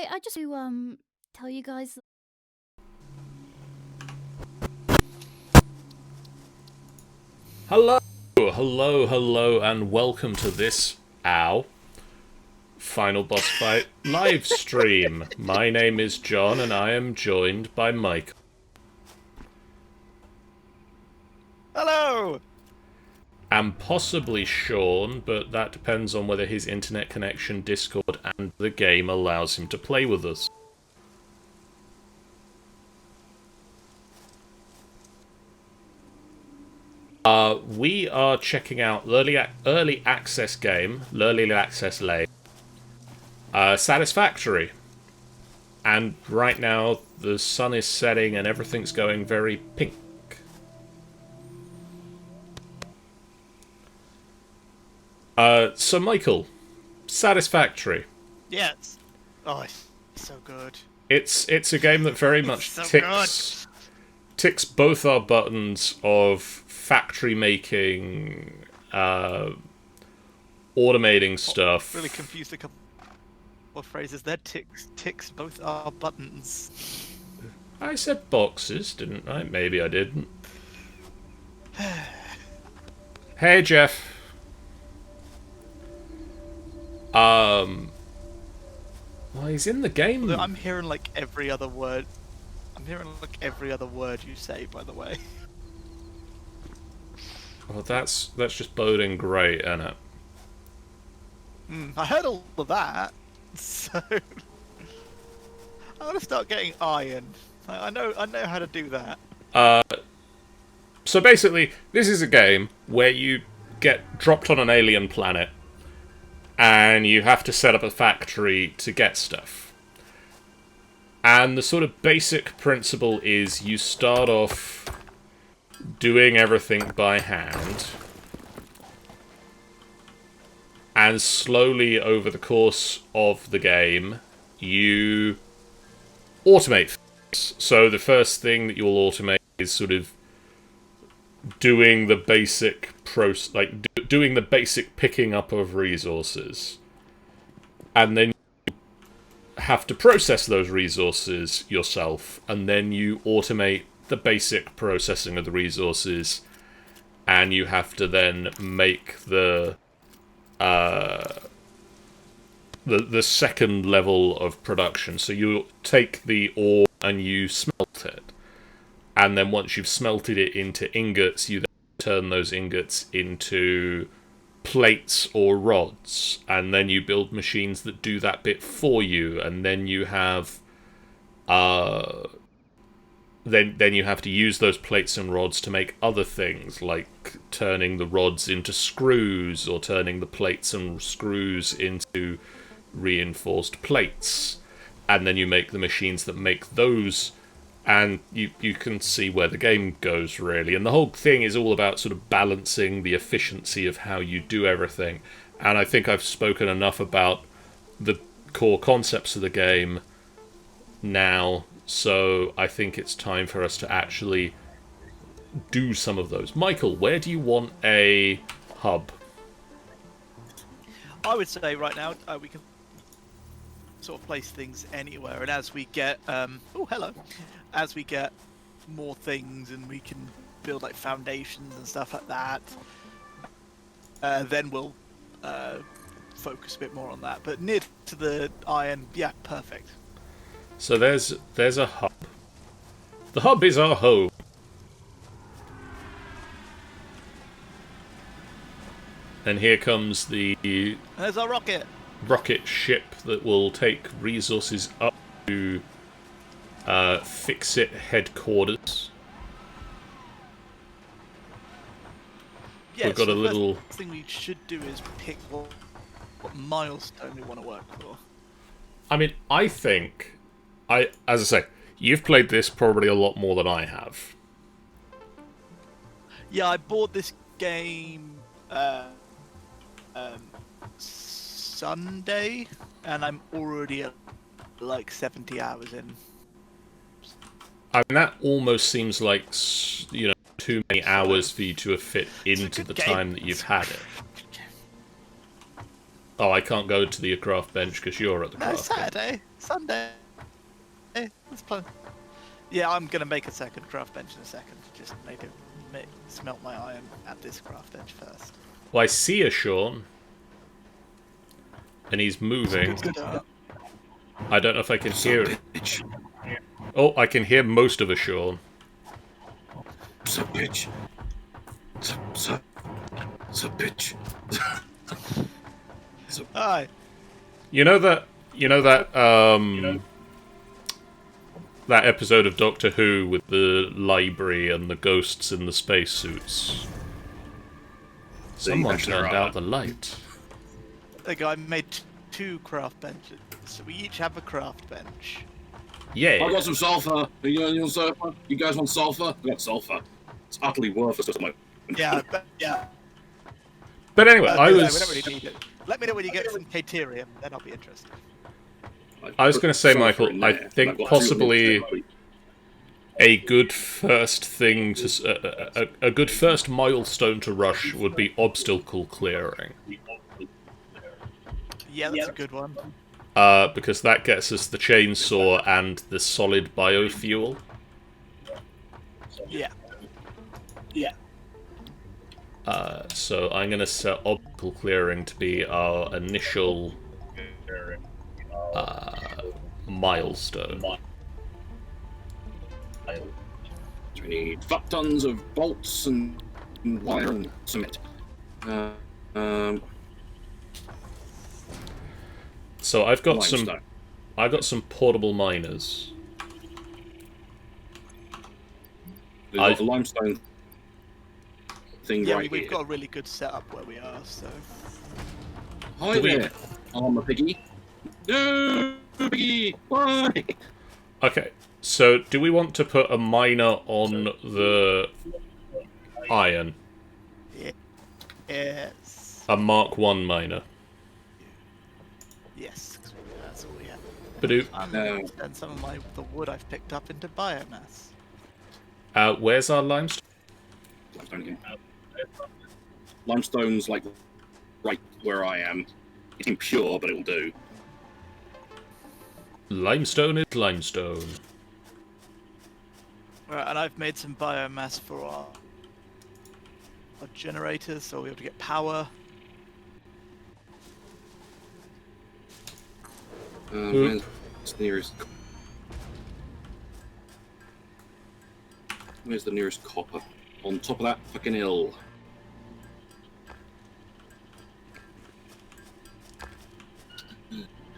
I just to tell you guys. Hello, hello, and welcome to this Final Boss Fight live stream. My name is John, and I am joined by Mike. Hello! And possibly Sean, but that depends on whether his internet connection, Discord, and the game allows him to play with us. We are checking out early access game, early access lane, Satisfactory. And right now, the sun is setting and everything's going very pink. So Michael, Satisfactory. Yes. Oh, it's so good. It's a game that very much so ticks both our buttons of factory making, automating stuff. Really confused a couple of phrases there. Ticks both our buttons. I said boxes, didn't I? Maybe I didn't. Hey, Jeff. Well, he's in the game. Although I'm hearing like every other word. I'm hearing like every other word you say, by the way. Well, that's just boding great, isn't it? I heard all of that, so I'm gonna start getting iron. I know how to do that. So basically, this is a game where you get dropped on an alien planet, and you have to set up a factory to get stuff. And the sort of basic principle is you start off doing everything by hand, and slowly over the course of the game, you automate things. So the first thing that you'll automate is sort of doing the basic doing the basic picking up of resources, and then you have to process those resources yourself, and then you automate the basic processing of the resources, and you have to then make the second level of production. So you take the ore and you smelt it, and then once you've smelted it into ingots, you then turn those ingots into plates or rods, and then you build machines that do that bit for you, and then you have then you have to use those plates and rods to make other things, like turning the rods into screws, or turning the plates and screws into reinforced plates, and then you make the machines that make those, and you can see where the game goes, really. And the whole thing is all about sort of balancing the efficiency of how you do everything. And I think I've spoken enough about the core concepts of the game now, so I think it's time for us to actually do some of those. Michael, where do you want a hub? I would say right now we can sort of place things anywhere, and as we get as we get more things and we can build like foundations and stuff like that, then we'll focus a bit more on that. But near to the iron, yeah, perfect. So there's a hub. The hub is our home. And here comes the There's our rocket ship that will take resources up to Fix-It headquarters. Yeah, We've got so a little. First thing we should do is pick what milestone we want to work for. I mean, I think, as I say, you've played this probably a lot more than I have. Yeah, I bought this game Sunday, and I'm already at like 70 hours in. I mean, that almost seems like, too many hours for you to have fit into the time that you've had it. Oh, I can't go to the craft bench because you're at the No, craft bench. Saturday, Sunday. Let's play. Yeah, I'm gonna make a second craft bench in a second. Just smelt my iron at this craft bench first. Well, I see a Sean. And he's moving. Good start. I don't know if I can hear it. Oh, I can hear most of a Sean. So bitch. So bitch. Hi. You know that that episode of Doctor Who with the library and the ghosts in the spacesuits? Someone turned out the light. There you go. I made 2 craft benches, so we each have a craft bench. Yeah. I got some sulfur. You want sulfur? You guys want sulfur? I got sulfur. It's utterly worthless at the moment. Yeah, yeah. But anyway, I We was don't really need it. Let me know when you get some Caterium, then I'll be interested. I was going to say, Sulfur Michael, in I there, and think I've got possibly 2 a good first thing to a good first milestone to rush would be obstacle clearing. Yeah, that's a good one. Because that gets us the chainsaw and the solid biofuel. Yeah. So I'm going to set obstacle clearing to be our initial milestone. So we need fuck tons of bolts and wire and cement. So I've got Limestone. some portable miners. We've got the limestone thing Yeah, right we've here. got a really good setup where we are, so... Hi Do we- there, armor piggy. No, piggy. Why? Okay, so do we want to put a miner on the iron? Yes. A Mark 1 miner? Yes, 'cause that's all we have. Badoop. I'm No. going to turn some of the wood I've picked up into biomass. Where's our limestone? Limestone here. Limestone's like right where I am. It's impure, but it'll do. Limestone is limestone. Right, and I've made some biomass for our generators, so we'll be able to get power. Where's the nearest? Where's the nearest copper? On top of that fucking hill.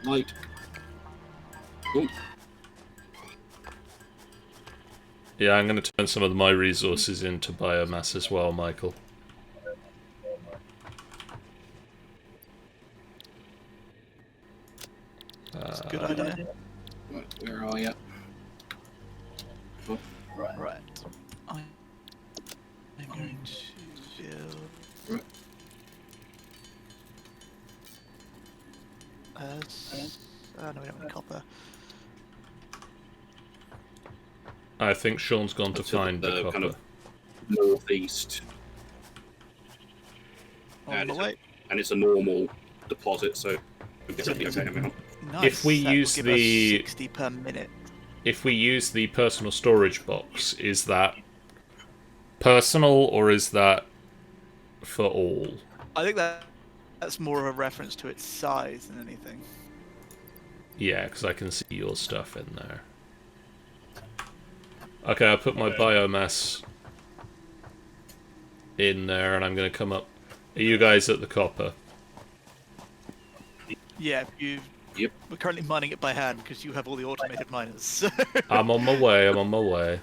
Light. Oh, Yeah, I'm going to turn some of my resources into biomass as well, Michael. That's a good idea. right, where are you? Oh, Right. I'm going to build... right. no, we don't have copper. I think Sean's gone to That's it, find the kind copper. of northeast, On And the it's a- way. and it's a normal deposit, so it's a okay amount. Nice. If we that will use give us the- 60 per minute. If we use the personal storage box, is that personal or is that for all? I think that's more of a reference to its size than anything. Yeah, because I can see your stuff in there. Okay, I'll put my biomass in there and I'm going to come up. Are you guys at the copper? Yeah, you. Yep. We're currently mining it by hand because you have all the automated miners. I'm on my way, I'm on my way.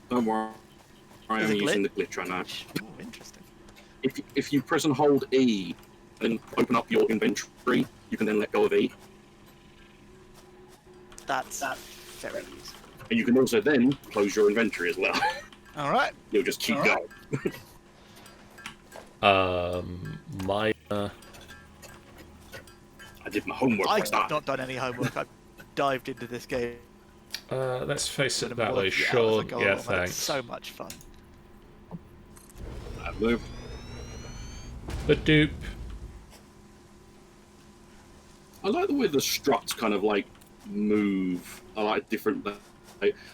Don't worry, I There's am a using the glitch right now. Oh, interesting. If you press and hold E and open up your inventory, you can then let go of E. That's very useful. And you can also then close your inventory as well. All right. You'll just keep going. My I did my homework. I I've started. not done any homework. I've dived into this game. let's face it and that way. worked it out as I Sean, go yeah, along, and it's thanks. so much fun. I moved. But dupe. I like the way the struts kind of like move. I like different.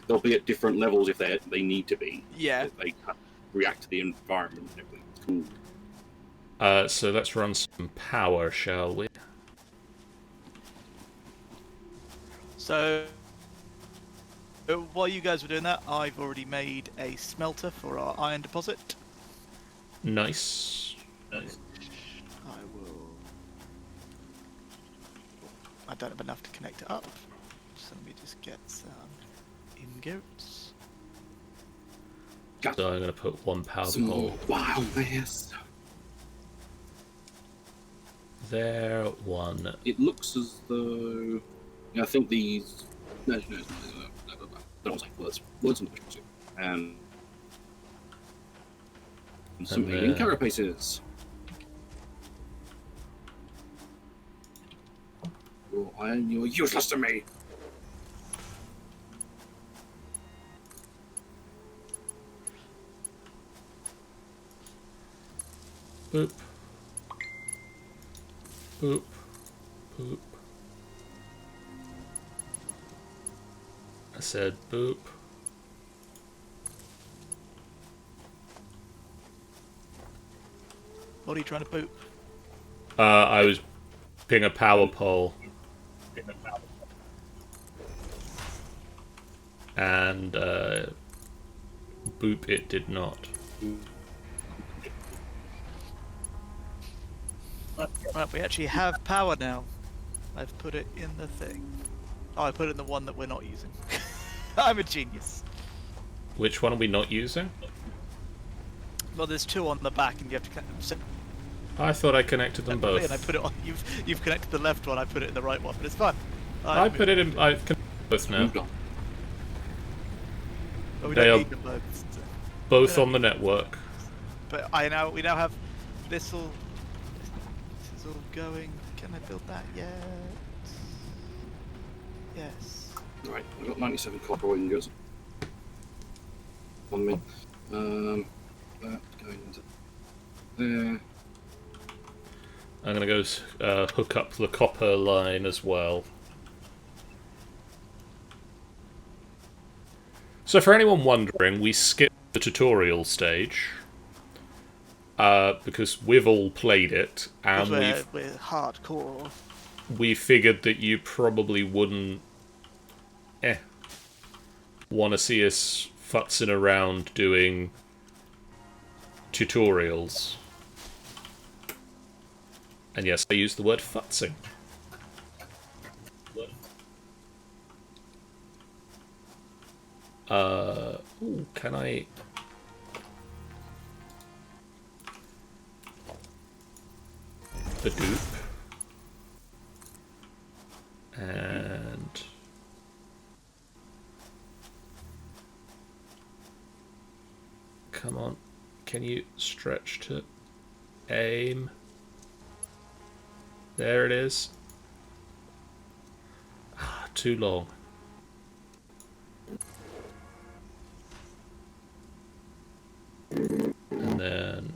They'll be at different levels if they need to be. Yeah. They kind of react to the environment and everything. It's cool. So let's run some power, shall we? So, while you guys were doing that, I've already made a smelter for our iron deposit. Nice. I will. I don't have enough to connect it up, so let me just get some ingots. Got So I'm going to put one power some pole more wildness. there, one. It looks as though. I think these. No. Don't say words. Words and pictures. And some And alien then- carapaces. You're iron, you're useless to me. Boop. Boop. Boop. I said boop. What are you trying to boot? I was ping a power pole. And boop, it did not. Right, we actually have power now. I've put it in the thing. Oh, I put it in the one that we're not using. I'm a genius. Which one are we not using? Well, there's two on the back, and you have to connect them I thought I connected them separately. both. And I put it on. You've connected the left one. I put it in the right one, but it's fine. I put it in. I connected both now. Moved on. But we They don't are- need them both. So. Both on the network. But we now have this all. This is all going. Can I build that yet? Yes. Right, I've got 97 copper ingots on me. That going into there. I'm gonna go hook up the copper line as well. So for anyone wondering, we skipped the tutorial stage because we've all played it, and Because we're hardcore. we figured that you probably wouldn't want to see us futzing around doing tutorials. And yes, I use the word futzing. Ooh, can I... Badoop. And... Come on. Can you stretch to aim? There it is. Ah, too long. And then...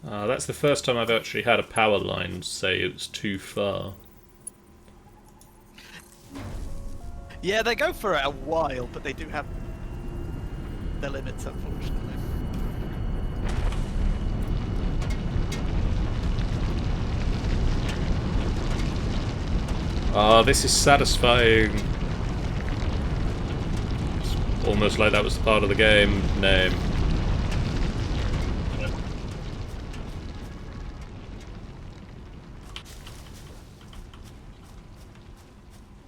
that's the first time I've actually had a power line say it was too far. Yeah, they go for a while, but they do have their limits, unfortunately. Ah, this is satisfying. It's almost like that was part of the game name.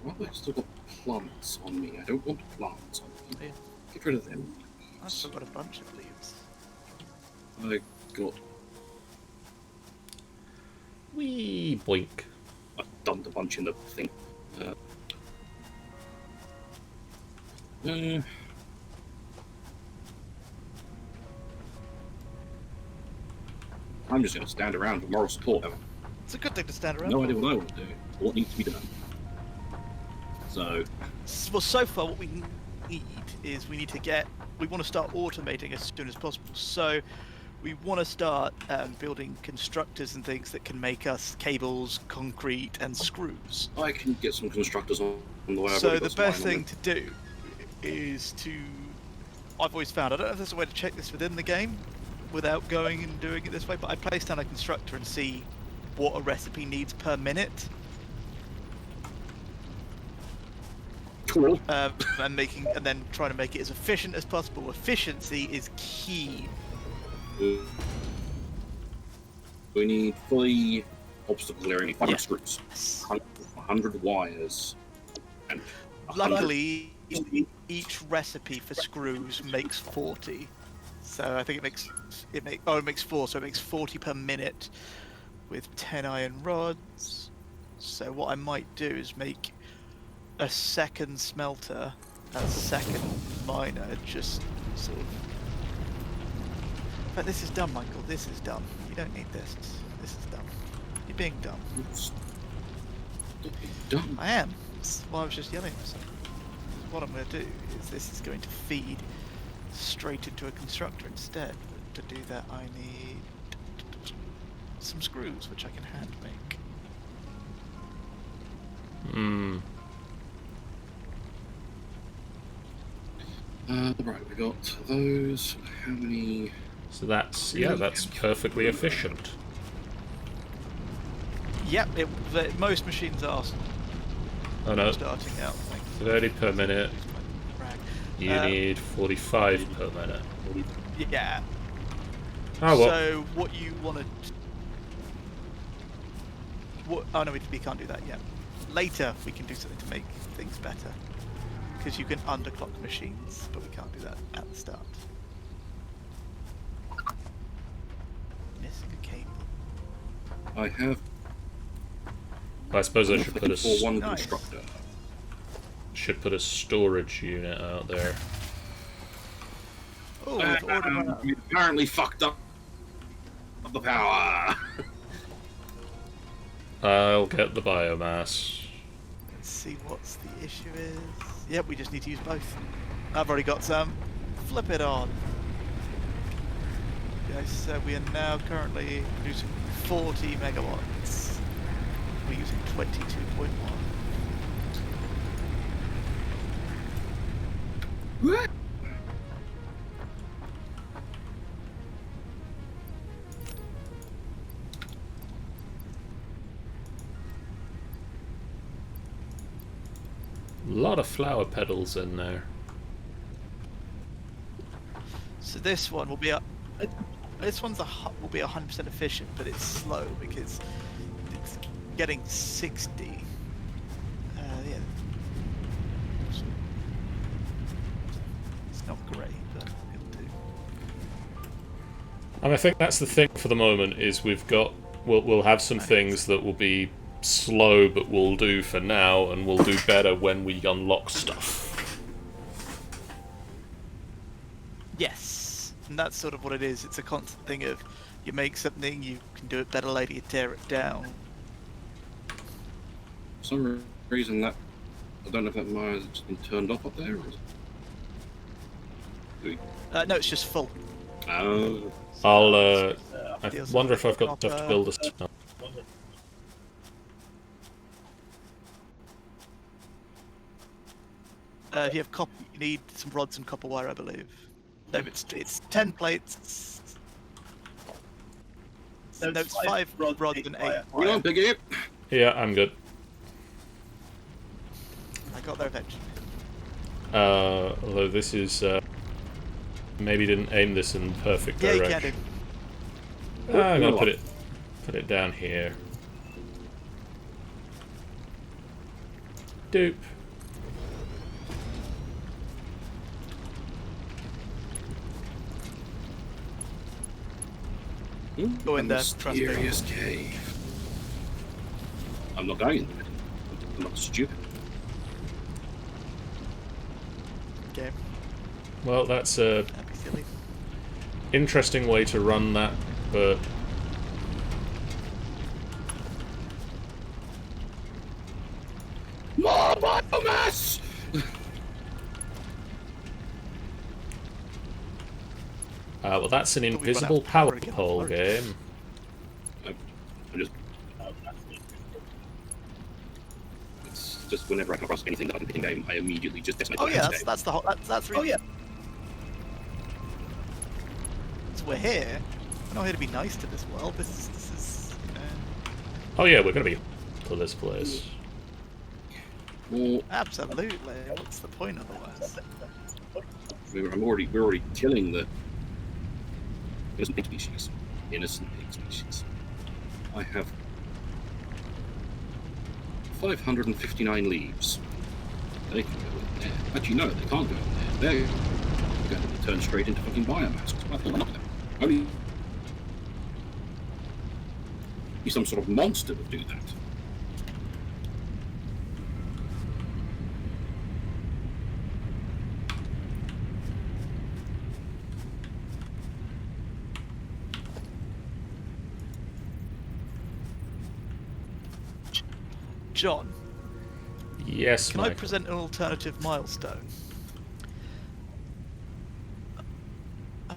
Why have I still got plants on me? I don't want plants on me. Yeah. Get rid of them. I've still got a bunch of leaves. I got. Wee boink. I dumped a bunch in the thing. I'm just going to stand around for moral support. I have It's a good thing to stand around. no for. idea what I want to do, or what needs to be done. So, Well, so far what we need is we want to start automating as soon as possible. So we want to start building constructors and things that can make us cables, concrete, and screws. I can get some constructors on the way. So the best thing to do is I've always found, I don't know if there's a way to check this within the game without going and doing it this way, but I place down a constructor and see what a recipe needs per minute. Cool. And then trying to make it as efficient as possible. Efficiency is key. We need fully obstacle clearing, 500 screws, Yes. 100 wires, and 100... Luckily, each recipe for screws makes 40. So I think it makes 4, so it makes 40 per minute with 10 iron rods. So what I might do is make a second smelter, a second miner, just sort of... But this is dumb, Michael, this is dumb. You don't need this. This is dumb. You're being dumb. Dumb. I am. That's why I was just yelling for something. What I'm going to do is this is going to feed straight into a constructor instead. But to do that I need some screws, which I can hand make. Hmm. Right, we got those. How many? So that's perfectly efficient. Yep, most machines are Oh no, starting out. 30 per minute. You Uh, need 45 per minute. Yeah. Oh well. So what you want to... Oh no, we can't do that yet. Later we can do something to make things better. Because you can underclock machines, but we can't do that at the start. Missing a cable. I have I suppose I should put a for one Nice. constructor. should put a storage unit out there. Oh, we've ordered one out. We apparently fucked up the power. I'll get the biomass. Let's see what's the issue is. Yep, we just need to use both. I've already got some. Flip it on. Okay, so we are now currently producing 40 megawatts. We're using 22.1. What? A lot of flower petals in there. So this one will be this one's will be 100% efficient, but it's slow because it's getting 60. Yeah. It's not great, but it'll do. And I think that's the thing for the moment is we'll have some things that will be slow but will do for now, and we'll do better when we unlock stuff. Yes, and that's sort of what it is. It's a constant thing of you make something, you can do it better later, you tear it down. For some reason that I don't know if that mire's just been turned off up there. Or is it... No, it's just full. Oh. I Deals wonder with if I've got stuff to copper. build a smelter. If you have copper, you need some rods and copper wire, I believe. No, it's 10 plates. No, it's 5 rods and 8 You wire. on, Biggie? Yeah, I'm good. I got there eventually. Although this is maybe didn't aim this in perfect Yeah, you direction. can do. I'm gonna put it down here. Doop. Go in there, A trust me. mysterious cave. I'm not going in there. I'm not stupid. Okay, Well, that's a that'd be silly. interesting way to run that, but More biomass! Well, that's an Thought we'd run out invisible of power power again. pole Sorry. game. I just. It's just whenever I come across anything that I can pick in game, I immediately just decimate Oh the yeah, game. that's the whole. That's really. Oh yeah. So we're here. We're not here to be nice to this world. This is. Oh yeah, we're gonna be for this place. Well, Absolutely. What's the point otherwise? we're already killing the innocent pig species. Innocent pig species. I have 559 leaves. They can go in there. Actually, no, they can't go in there. They're going to turn straight into fucking biomass. I thought not them. Only some sort of monster would do that. John, Yes, can I Michael. present an alternative milestone?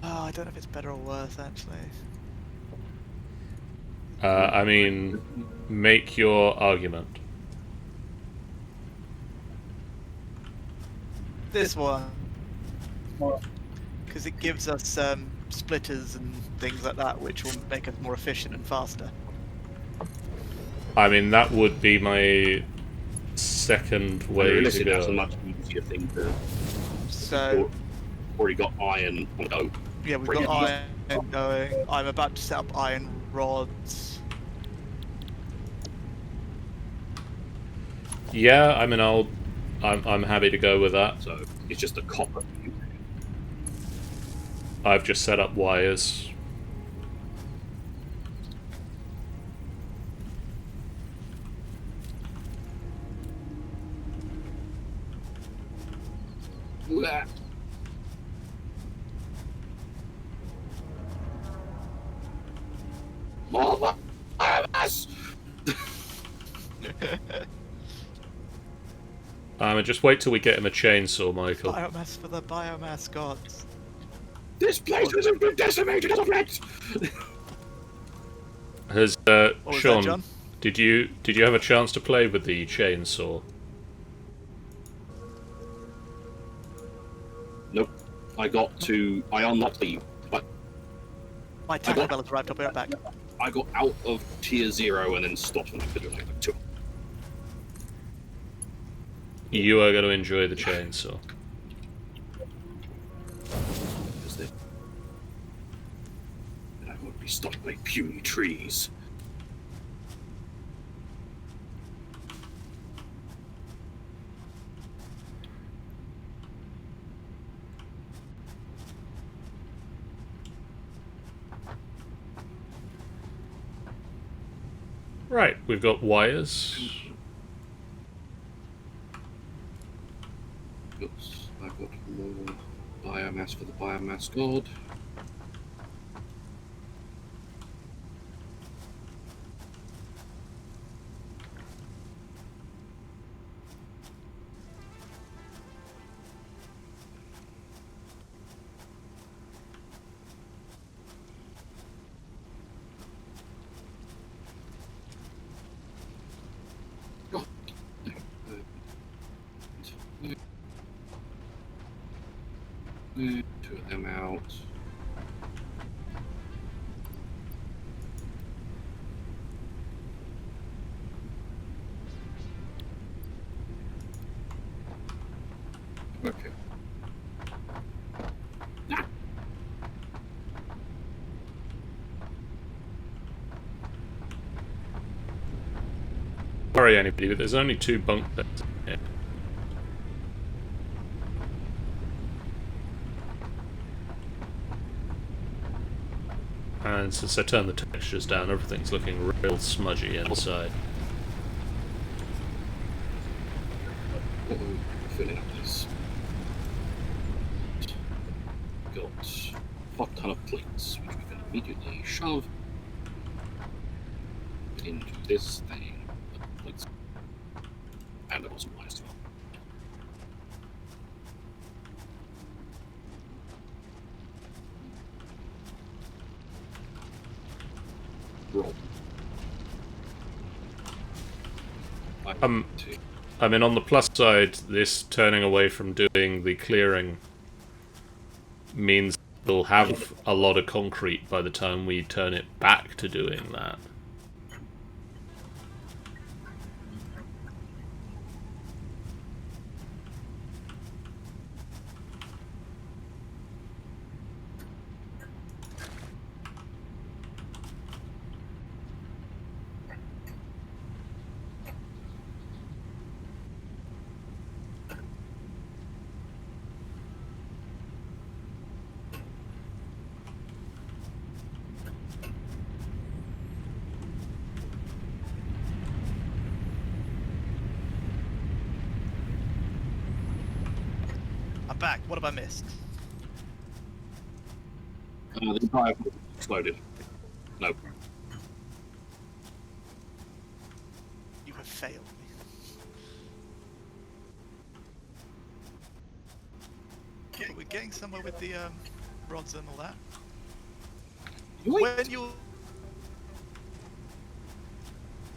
I don't know if it's better or worse, actually. I mean, make your argument. This one. Because it gives us splitters and things like that, which will make us more efficient and faster. I mean, that would be my second way to Realistically, that's a go. much easier thing to. So, Already got iron on the go. yeah, we've Bring got it. iron going. I'm about to set up iron rods. Yeah, I mean, I'm happy to go with that. So it's just a copper. I've just set up wires. Blah. More biomass! Just wait till we get him a chainsaw, Michael. Biomass for the biomass gods. This place hasn't been decimated as of yet! Has What was Sean? that, John? Did you have a chance to play with the chainsaw? Nope. I unlocked the. But My Taco Bell has arrived. I'll be right back. I got out of tier 0 and then stopped when I could do like 2. You are going to enjoy the chainsaw. And I won't be stopped by puny trees. Right, we've got wires. Oops, I've got more biomass for the biomass god. Two of them out. Okay. Ah. Sorry, anybody, but there's only 2 bunk beds in here. And since I turned the textures down, everything's looking real smudgy inside. Filling up this. Got a fuck ton of plates, which we can immediately shove into this thing. Plates. And there was some wires as well. roll. I mean, on the plus side, this turning away from doing the clearing means we'll have a lot of concrete by the time we turn it back to doing that. I'm back. What have I missed? The entire exploded. No. You have failed me. But we're getting somewhere with the rods and all that. When you're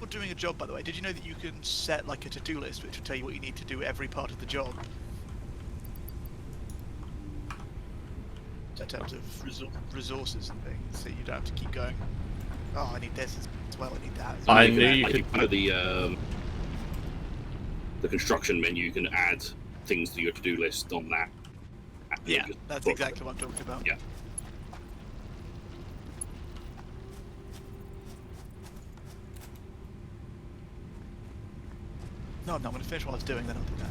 doing a job, by the way, did you know that you can set like a to-do list which will tell you what you need to do every part of the job? In terms of resources and things, so you don't have to keep going, oh, I need this as well, I need that as well. I knew you could put the construction menu, you can add things to your to-do list on that. Yeah, that's exactly what I'm talking about. Yeah. No, I'm not going to finish what I was doing, then I'll do that.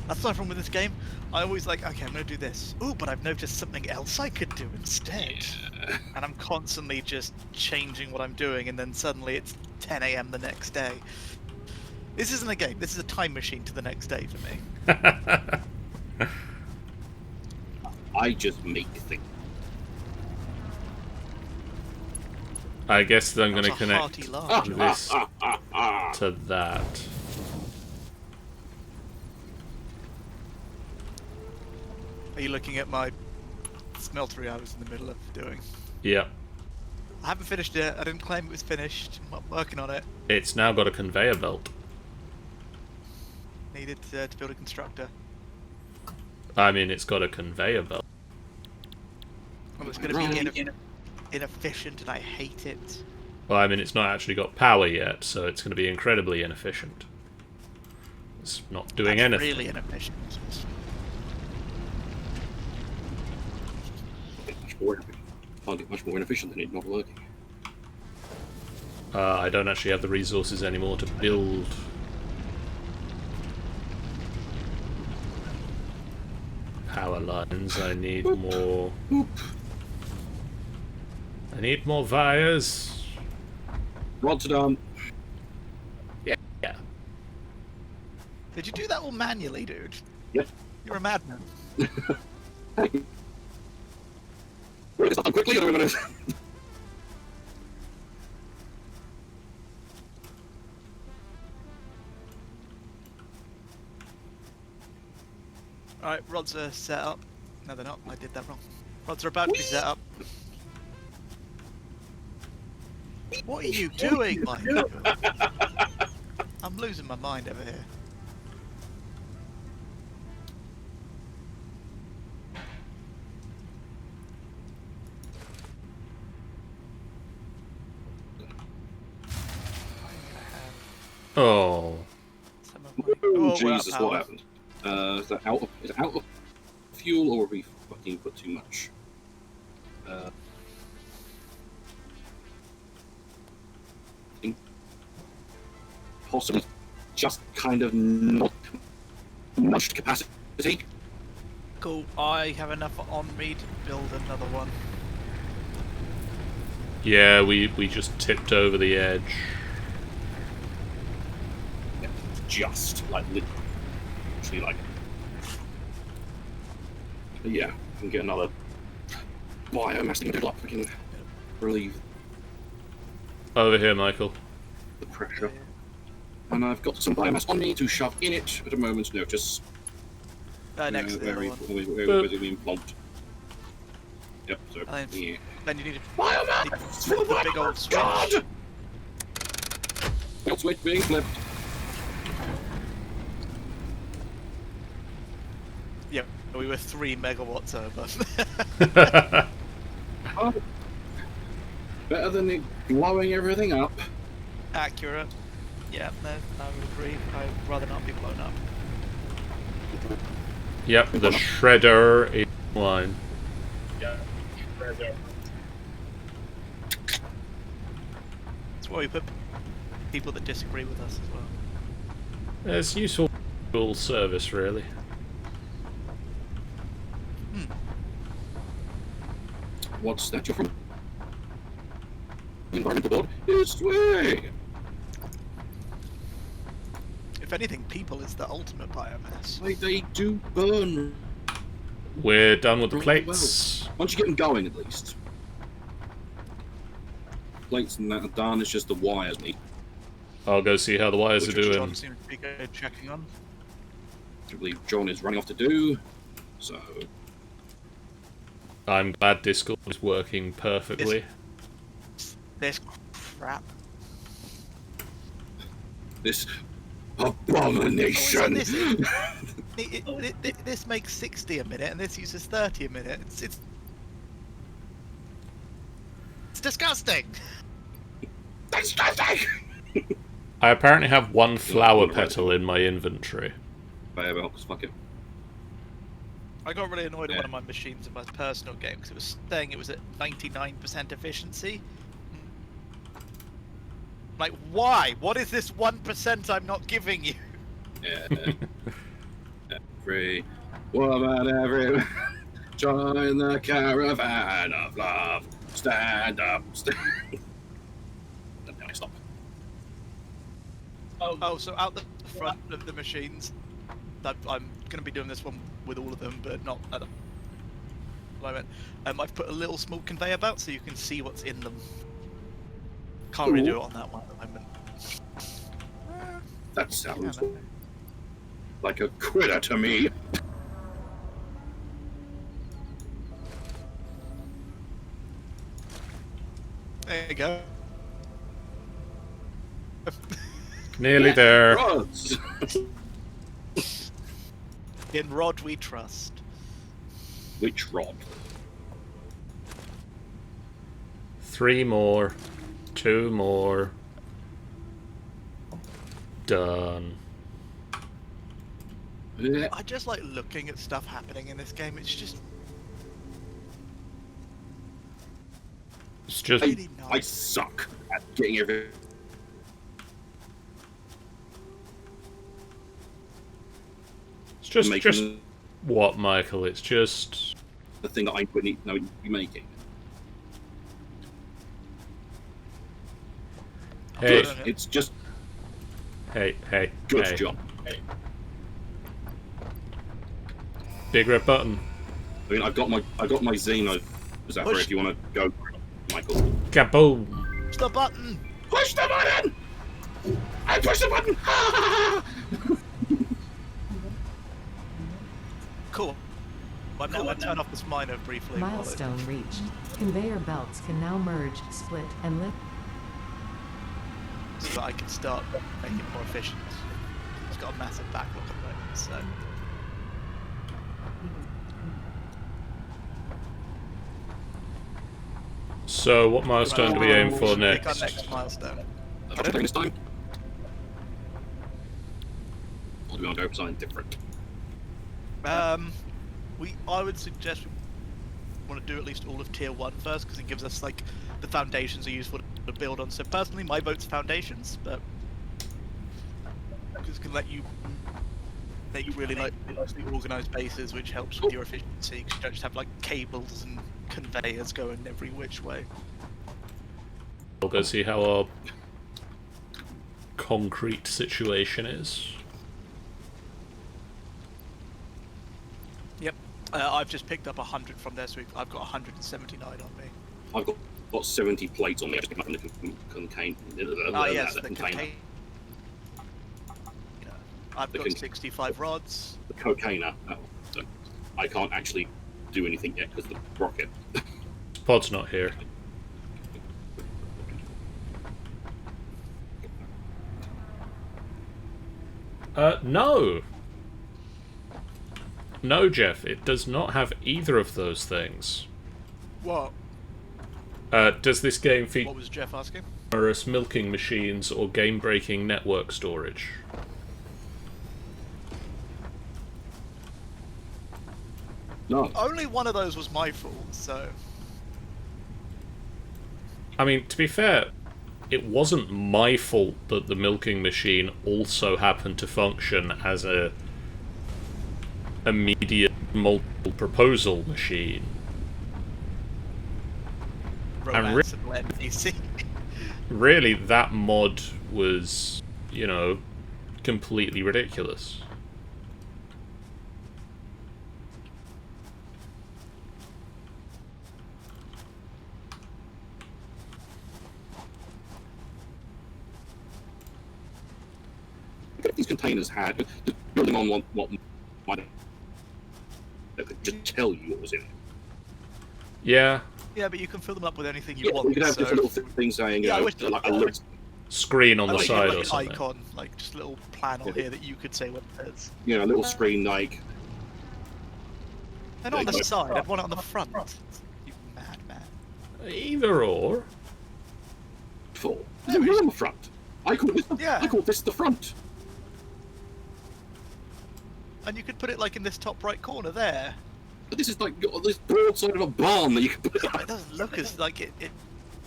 That's the problem with this game. I always like, okay, I'm going to do this. Ooh, but I've noticed something else I could do instead. Yeah. And I'm constantly just changing what I'm doing, and then suddenly it's 10 AM the next day. This isn't a game. This is a time machine to the next day for me. I just make things. I guess I'm going to That's a connect hearty laugh. this to that. Are you looking at my smeltery I was in the middle of doing? Yeah. I haven't finished it. I didn't claim it was finished. I'm working on it. It's now got a conveyor belt. Needed to build a constructor. I mean, it's got a conveyor belt. Well, it's going to be inefficient, and I hate it. Well, I mean, it's not actually got power yet, so it's going to be incredibly inefficient. It's not doing That's anything. really inefficient. Find it much more inefficient than it not working. I don't actually have the resources anymore to build. Power lines. I need more. I need more wires. Rods are done. Yeah. Did you do that all manually, dude? Yep. You're a madman. Hey. We're going to quickly, or we're going to... Alright, rods are set up. No, they're not. I did that wrong. Rods are about to be set up. What are you doing, Mike? I'm losing my mind over here. Oh. Some of my... Oh, we're out of Jesus, power. what happened? Is it out of fuel, or have we fucking put too much? I think possibly just kind of not much capacity. Cool. I have enough on me to build another one. Yeah, we just tipped over the edge. Just like literally like. But yeah, I can get another biomass thing to build up. We can relieve Over here, Michael. the pressure. And I've got some biomass on me to shove in it at a moment's notice. Next to the Where other we one. where we're being plonked. Yep. So And then, yeah. then you need to Biomass! flip the big old switch. God! Big switch being flipped. Yep, we were 3 megawatts over. Oh, better than it blowing everything up. Accurate. Yeah, no, I would agree. I'd rather not be blown up. Yep, the shredder is line. That's why we put people that disagree with us as well. It's useful service, really. What's that you're from? The environmental board is way. If anything, people is the ultimate biomass. They do burn. We're done with the really plates. well. Once you get them going, at least. Plates and that are done. It's just the wires need. I'll go see how the wires are Which John doing. seems to be good checking on. I believe John is running off to do. So I'm glad Discord is working perfectly. This crap. this Oh, abomination. This makes 60 a minute, and this uses 30 a minute. It's disgusting. Disgusting. I apparently have one flower petal in my inventory. Well, fuck it. I got really annoyed at one of my machines in my personal game because it was saying it was at 99% efficiency. Like, why? What is this 1% I'm not giving you? Yeah. Every woman, every join the caravan of love. Stand up, stand. Then I stop. Oh, so out the front of the machines, I'm going to be doing this one with all of them, but not at the moment. I've put a little small conveyor belt so you can see what's in them. Can't really do it on that one at the moment. That sounds like a quitter to me. There you go. Nearly there. Rods. In Rod we trust. Which rod? 3 more. 2 more. Done. Yeah. I just like looking at stuff happening in this game. It's just It's just really I nice. suck at getting everything. just Making what, Michael? It's just the thing that I would need to be making. hey, Good. It's just hey. good job. Big red button. I mean, I got my Xeno zapper. Push. If you want to go, Michael. Kaboom! Push the button. Push the button! I push the button! Cool. I'm now going to turn off this miner briefly. while it- Milestone reached. Conveyor belts can now merge, split, and lift. so that I can start making it more efficient. It's got a massive backlog at the moment, so. So, what milestone do we aim for Pick next? our next milestone. During this time. Or do we want to go for something different? I would suggest we want to do at least all of tier 1 first because it gives us like the foundations are useful to build on. So personally, my vote's foundations, but because it can let you make really like organized bases, which helps with your efficiency. Because you don't just have like cables and conveyors going every which way. We'll go see how our concrete situation is. Yep. I've just picked up 100 from there, so I've got 179 on me. I've got 70 plates on me. I just picked up in the Yes, the container. container. I've got 65 rods. The cocainer. Oh, so I can't actually do anything yet because the rocket. Pod's not here. No! No, Jeff, it does not have either of those things. What? Does this game feature What was Jeff asking? numerous milking machines or game-breaking network storage? No. Only one of those was my fault, so... I mean, to be fair, it wasn't my fault that the milking machine also happened to function as a immediate multiple proposal machine. Romance and NPC. Really, that mod was, you know, completely ridiculous. If these containers had building on what might they could just tell you what was in it. Yeah, Yeah, but you can fill them up with anything you Yeah, want. we could have so... different little things saying, Yeah, I you wish- know, like a list. screen on I the wish side you or had, like, something. an icon, like just a little panel here that you could say what it is. You know, a little screen like. And on the Like- side, I'd want it on the front. You madman. Either or. For. There's a mirror on the front. I call this the front. And you could put it like in this top right corner there. But this is like this broad side of a barn that you can put Yeah, but it doesn't look as like it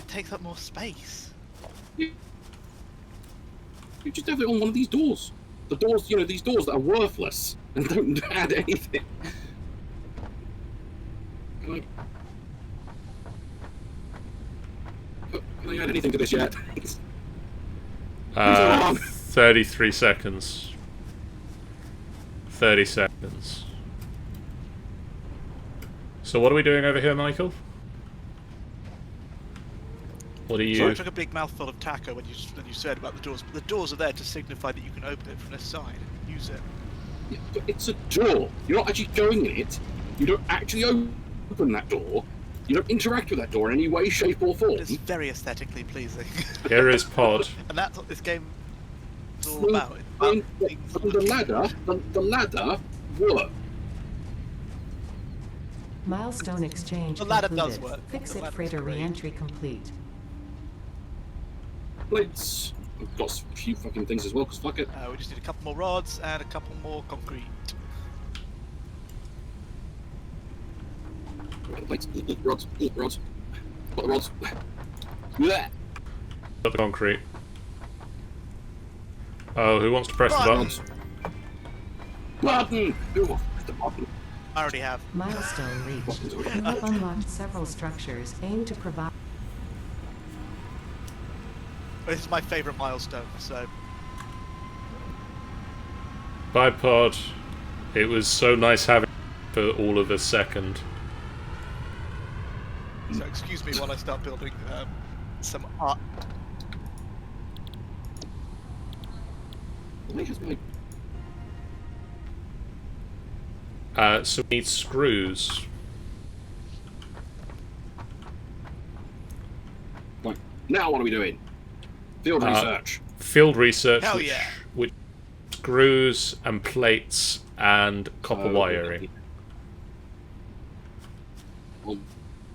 takes up more space. You just have it on one of these doors. The doors, you know, these doors that are worthless and don't add anything. Can I add anything to this yet? 33 seconds. 30 seconds. So what are we doing over here, Michael? What are you... Sorry, I took a big mouthful of taco when you said about the doors, but the doors are there to signify that you can open it from this side and use it. Yeah, but it's a door. You're not actually going in it. You don't actually open that door. You don't interact with that door in any way, shape, or form. It's very aesthetically pleasing. Here is Pod. And that's what this game is all about. It's about things The ladder works. Milestone exchange The ladder concluded. does work. Fix The it ladder's freighter great. re-entry complete. Blitz. I've got a few fucking things as well, because fuck it. we just need a couple more rods and a couple more concrete. Plates, rods, rods. Got the rods. Blech. Got the concrete. Oh, who wants to press the Button. buttons? Button! Who wants the button? I already have. Milestone reached. You have unlocked several structures aimed to provide. This is my favourite milestone, so Bye, Pod. It was so nice having you for all of a second. excuse me while I start building some art. Why has my So we need screws. Right. Now what are we doing? Field research. Field research, Hell yeah. which screws and plates and copper wiring. Well,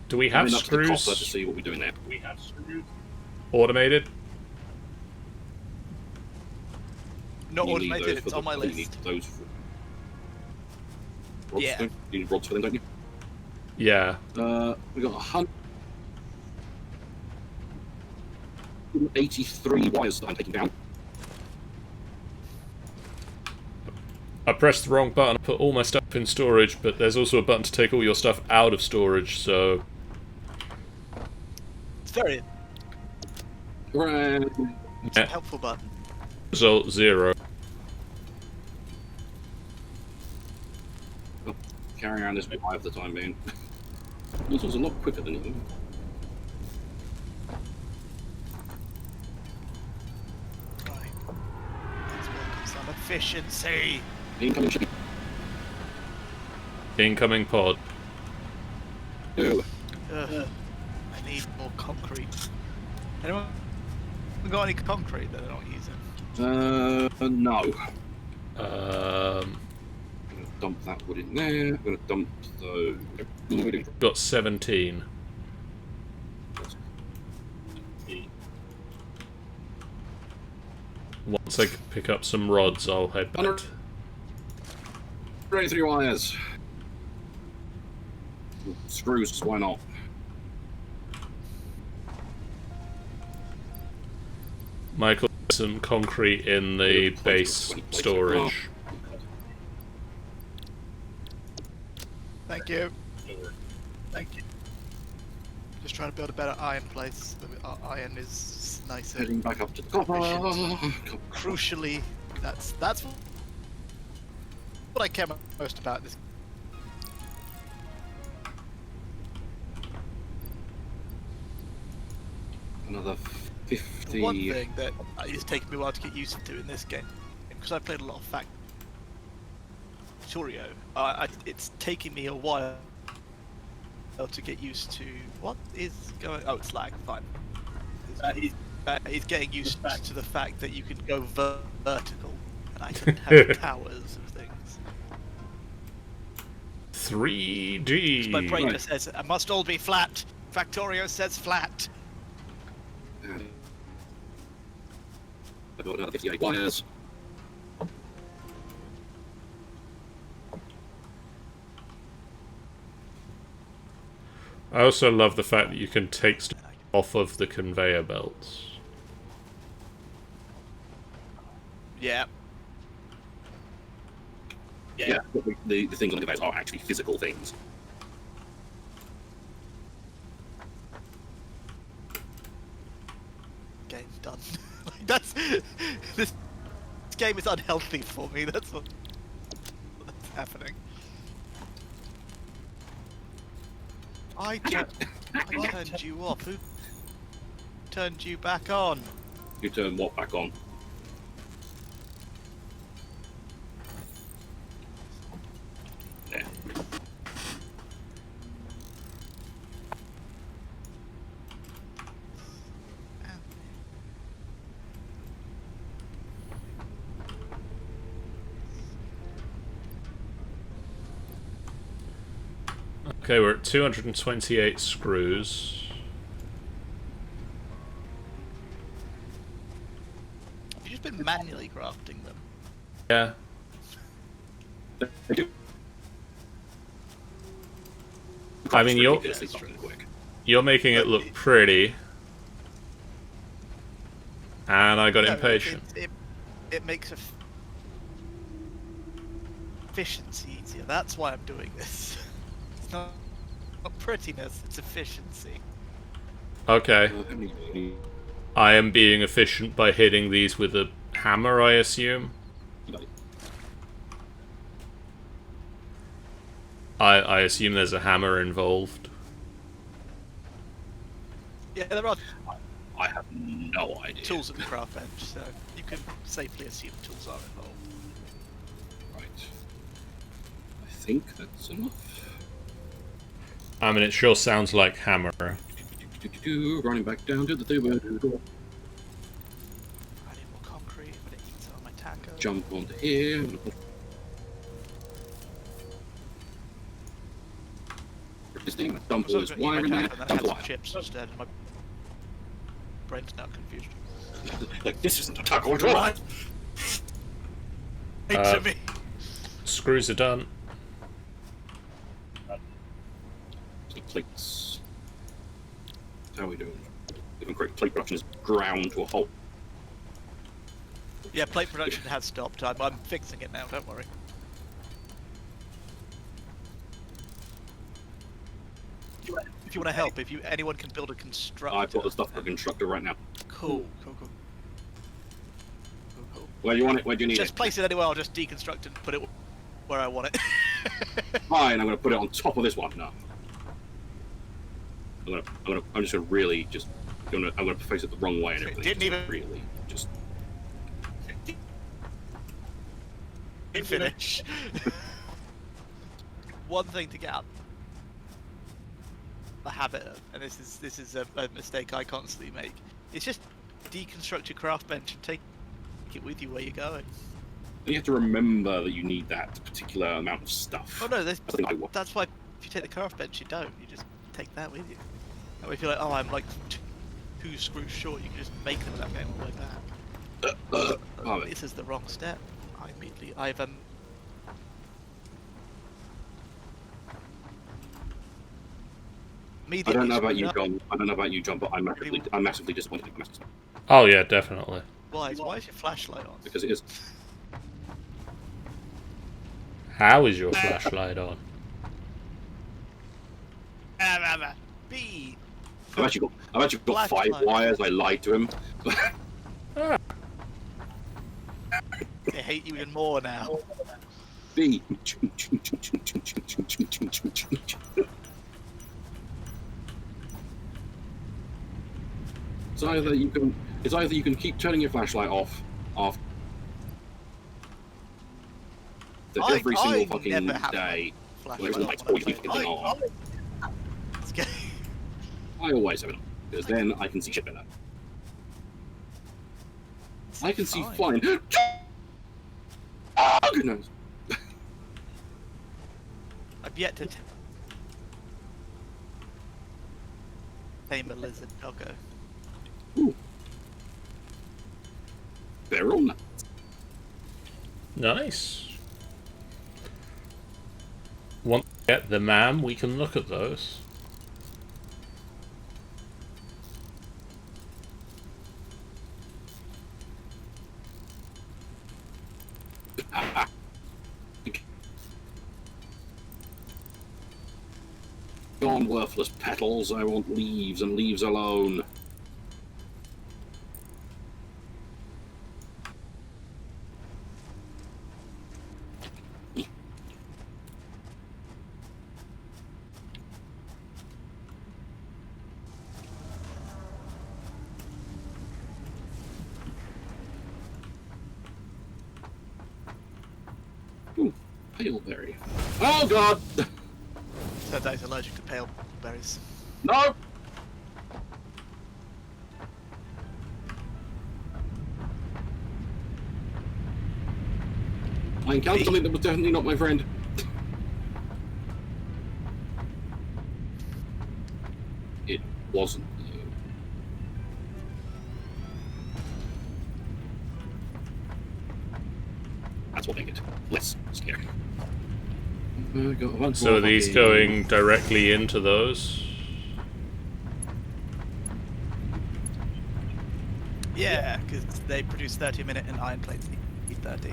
Do we have coming up to the copper to screws see what we're doing there. We have screws. automated? Not You need automated, those for it's on my you list. need those for rods, Yeah. don't you? You need rods for them, don't you? Yeah. We got 183 wires that I'm taking down. I pressed the wrong button. I put all my stuff in storage, but there's also a button to take all your stuff out of storage, so... It's very Hooray! it's a helpful button. Result 0. Oh, carrying around this bit high for the time being. This was a lot quicker than it. Right. Let's build some efficiency. Incoming shipping. Incoming pod. Oh, Ugh. more concrete. Anyone got any concrete that they're not using? No. Um, I'm gonna dump that wood in there. I'm gonna dump the. got 17. Once I pick up some rods, I'll head back. 23 wires. Screws, why not? Michael, some concrete in the base storage. Thank you. Thank you. Just trying to build a better iron place. Iron is nicer. Heading back up to the copper. Crucially, that's what I care most about this. Another 50. The one thing that is taking me a while to get used to in this game, because I played a lot of Factorio, it's taking me a while to get used to what is going. Oh, it's lag. Fine. He's getting used to the fact that you can go vertical, and I can have towers of things. 3D. My brain just says it must all be flat. Factorio says flat. I've got another 58 wires. I also love the fact that you can take stuff off of the conveyor belts. Yeah. Yeah, but the things on the conveyors are actually physical things. Game's done. That's this game is unhealthy for me. That's what's happening. I turned you off. Who turned you back on? You turn what back on? There. Okay, we're at 228 screws. You've just been manually crafting them. Yeah. I mean, you're making it look pretty. And I got impatient. It makes efficiency easier. That's why I'm doing this. It's not prettiness, it's efficiency. Okay. I am being efficient by hitting these with a hammer, I assume. I assume there's a hammer involved. Yeah, there are I have no idea. tools at the craft bench, so you can safely assume tools are involved. Right. I think that's enough. I mean, it sure sounds like hammer. Running back down to the table. I need more concrete, but it eats all my tacos. Jump onto here. This thing, dump all this wire in there. And then I had some chips instead, and my brain's now confused. Like, this isn't a taco drive. To me. Screws are done. Plates. How are we doing? Plate production is ground to a halt. Yeah, plate production has stopped. I'm fixing it now, don't worry. If you want to help, anyone can build a constructor. I've got the stuff for a constructor right now. Cool. Where do you want it? Where do you need Just it? place it anywhere, I'll just deconstruct and put it where I want it. Fine, I'm going to put it on top of this one. No. I'm just going to really just... I'm going to face it the wrong way and It everything. didn't even- Really, just... Finish. One thing to get out. a habit of, and this is a mistake I constantly make. It's just deconstruct your craft bench and take it with you where you're going. You have to remember that you need that particular amount of stuff. Oh no, That's that's why if you take the craft bench, you don't. You just take that with you. And if you're like, oh, I'm like two screws short, you can just make them without going all the way back. This is the wrong step. I've I don't know about you, John. But I'm massively disappointed in my master. Oh yeah, definitely. Why is your flashlight on? Because it is. How is your flashlight on? B. I've actually got 5 wires. I lied to him. They hate you even more now. B. It's either you can keep turning your flashlight off after every single fucking day. Whereas the lights always keep getting on. I always have it on, because then I can see shit better. I can see flying. Oh goodness! I've yet to tame a lizard doggo. Ooh. Barrel nuts. Nice. Once we get the MAM, we can look at those. Gone worthless petals. I want leaves and leaves alone. Ooh, paleberry. Oh god! Turns out he's allergic to pale berries. No! I encountered something that was definitely not my friend. It wasn't you. That's what they get. Less scary. So are these going directly into those? Yeah, because they produce 30-minute and iron plates need 30.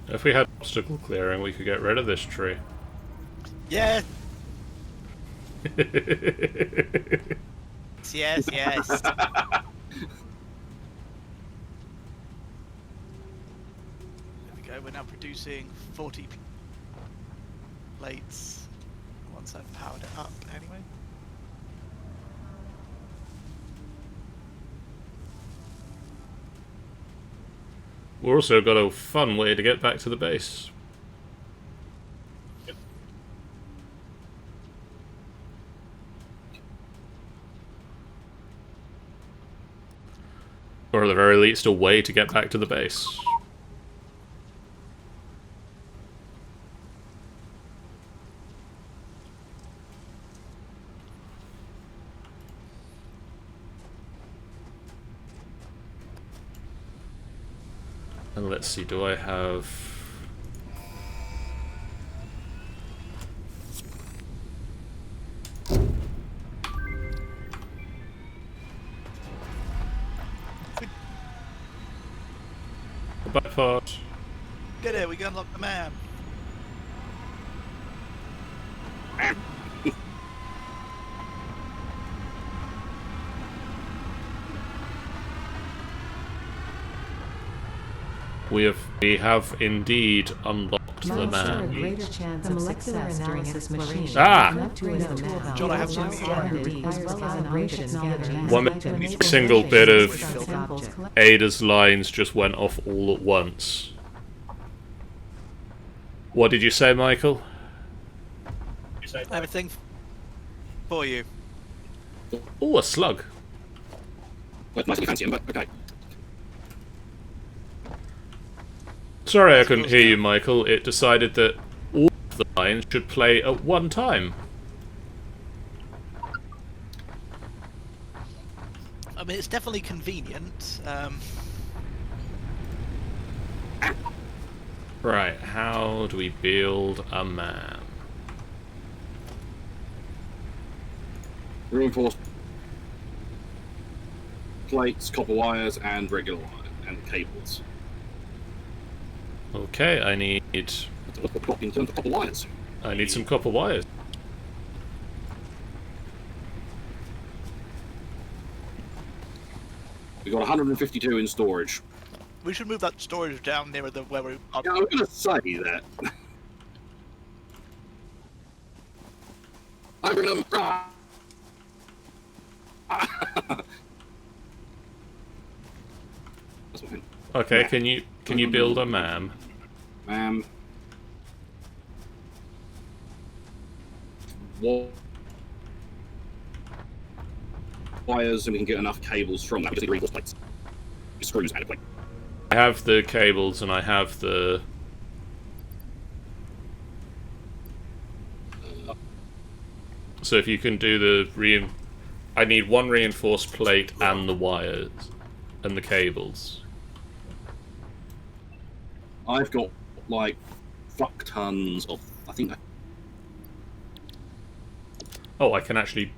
If we had obstacle clearing, we could get rid of this tree. Yeah. Yes, yes. There we go. We're now producing 40 plates. Once I've powered it up, anyway. We've also got a fun way to get back to the base. Yep. Or at the very least, a way to get back to the base. And let's see, do I have... Goodbye, Pod. Get it, we can unlock the man. We have indeed unlocked the Miles show a man. greater chance of success during exploration. Ah! John, I have something as well as operation together. One single bit of Ada's lines just went off all at once. What did you say, Michael? I have a thing for you. Oh, a slug. Well, nice and fancy him, but okay. Sorry I couldn't hear you, Michael. It decided that all of the lines should play at one time. I mean, it's definitely convenient. Right, how do we build a man? Reinforced plates, copper wires, and regular wire, and cables. Okay, I need In terms of copper wires. some copper wires. We got 152 in storage. We should move that storage down nearer the where we are. Yeah, I was gonna say that. I'm gonna. That's fine. Okay, can you build a man? What wires, and we can get enough cables from that. We just need reinforced plates, screws, and a plate. I have the cables and I have the... So if you can do the I need one reinforced plate and the wires and the cables. I've got like fuck tons of. I think. Oh, I can actually...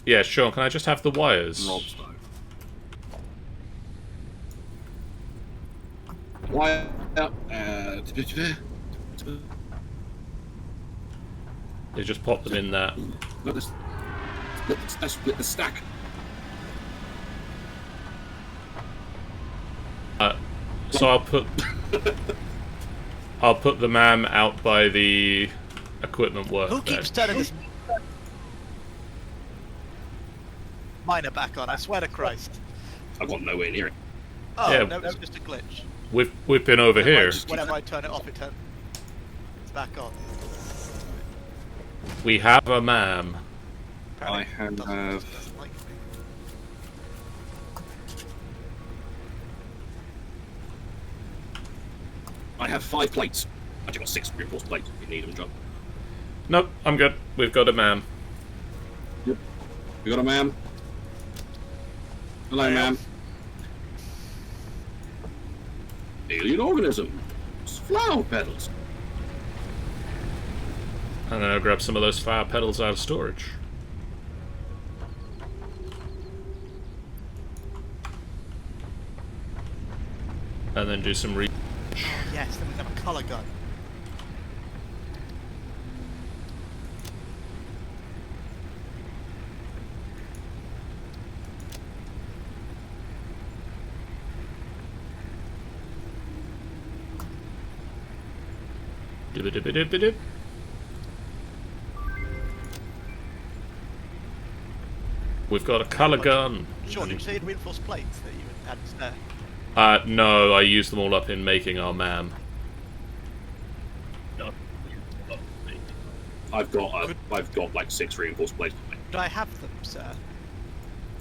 Yeah, sure. Can I just have the wires? Rob's though. Wire. They just pop them in that. Let's split the stack. So I'll put the man out by the equipment work. Who keeps turning this miner back on? I swear to Christ. I've got nowhere near it. Oh, Yeah. no, it's just a glitch. We've been over here. Whenever I turn it off, it's back on. We have a man. I Apparently have. doesn't like me. I have 5 plates. Actually, got 6 reinforced plates if you need them, John. Nope, I'm good. We've got a man. Yep. We got a ma'am. Hello, ma'am. Alien organism. Flower petals. I'm gonna grab some of those flower petals out of storage. And then do some Yes, then we can have a colour gun. Dib-a-dib-a-dib-a-dib. We've got a colour gun. Sure, did you say you had reinforced plates that you had spare? No, I used them all up in making our man. I've got like 6 reinforced plates. Could I have them, sir?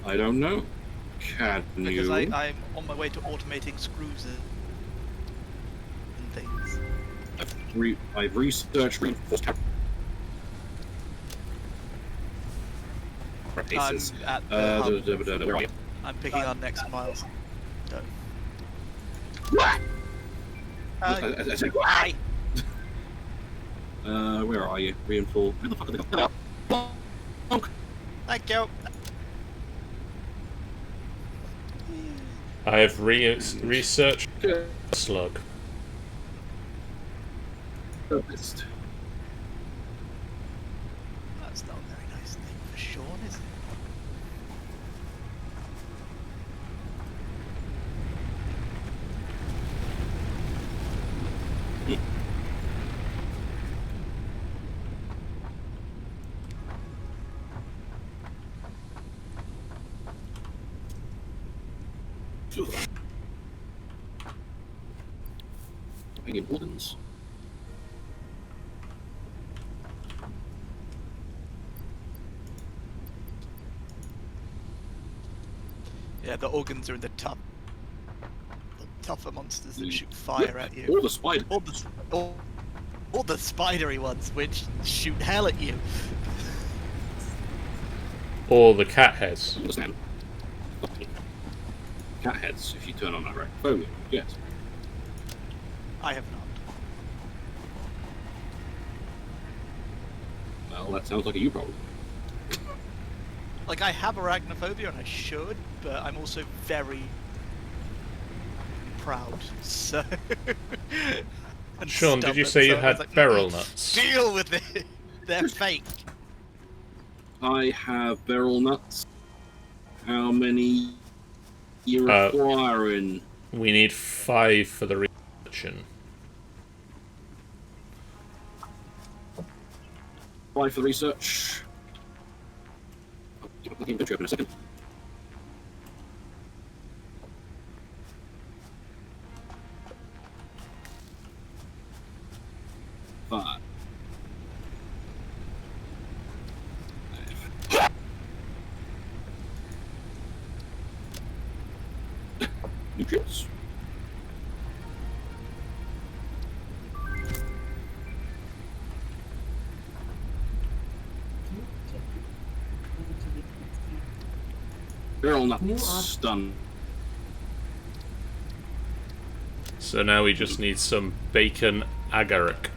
I don't know. Can Because you? I'm on my way to automating screws and things. I've researched reinforced pieces. I'm at the hub. Where are you? I'm picking our next miles. Don't. What? Uh, I said, Aye. where are you? Reinforced. Where the fuck are they going? Bonk. Thank you. I have researched slug. Purposed. That's not a very nice name for Sean, is it? Bringing organs. Yeah, the organs are in the tougher monsters that shoot fire at you. Or the spider. Or the spidery ones, which shoot hell at you. Or the cat heads. Understand? Cat heads, if you turn on arachnophobia, yes. I have not. Well, that sounds like a you problem. Like, I have arachnophobia and I should, but I'm also very proud, so... and Sean, did you stubborn, say you so I was had like, beryl nuts? Deal with it! They're fake. I have beryl nuts. How many you requiring? We need 5 for the research. 5 for the research. I'll keep my inventory up in a second. Five. Nutrients. Beryl nuts done. So now we just need some bacon agaric.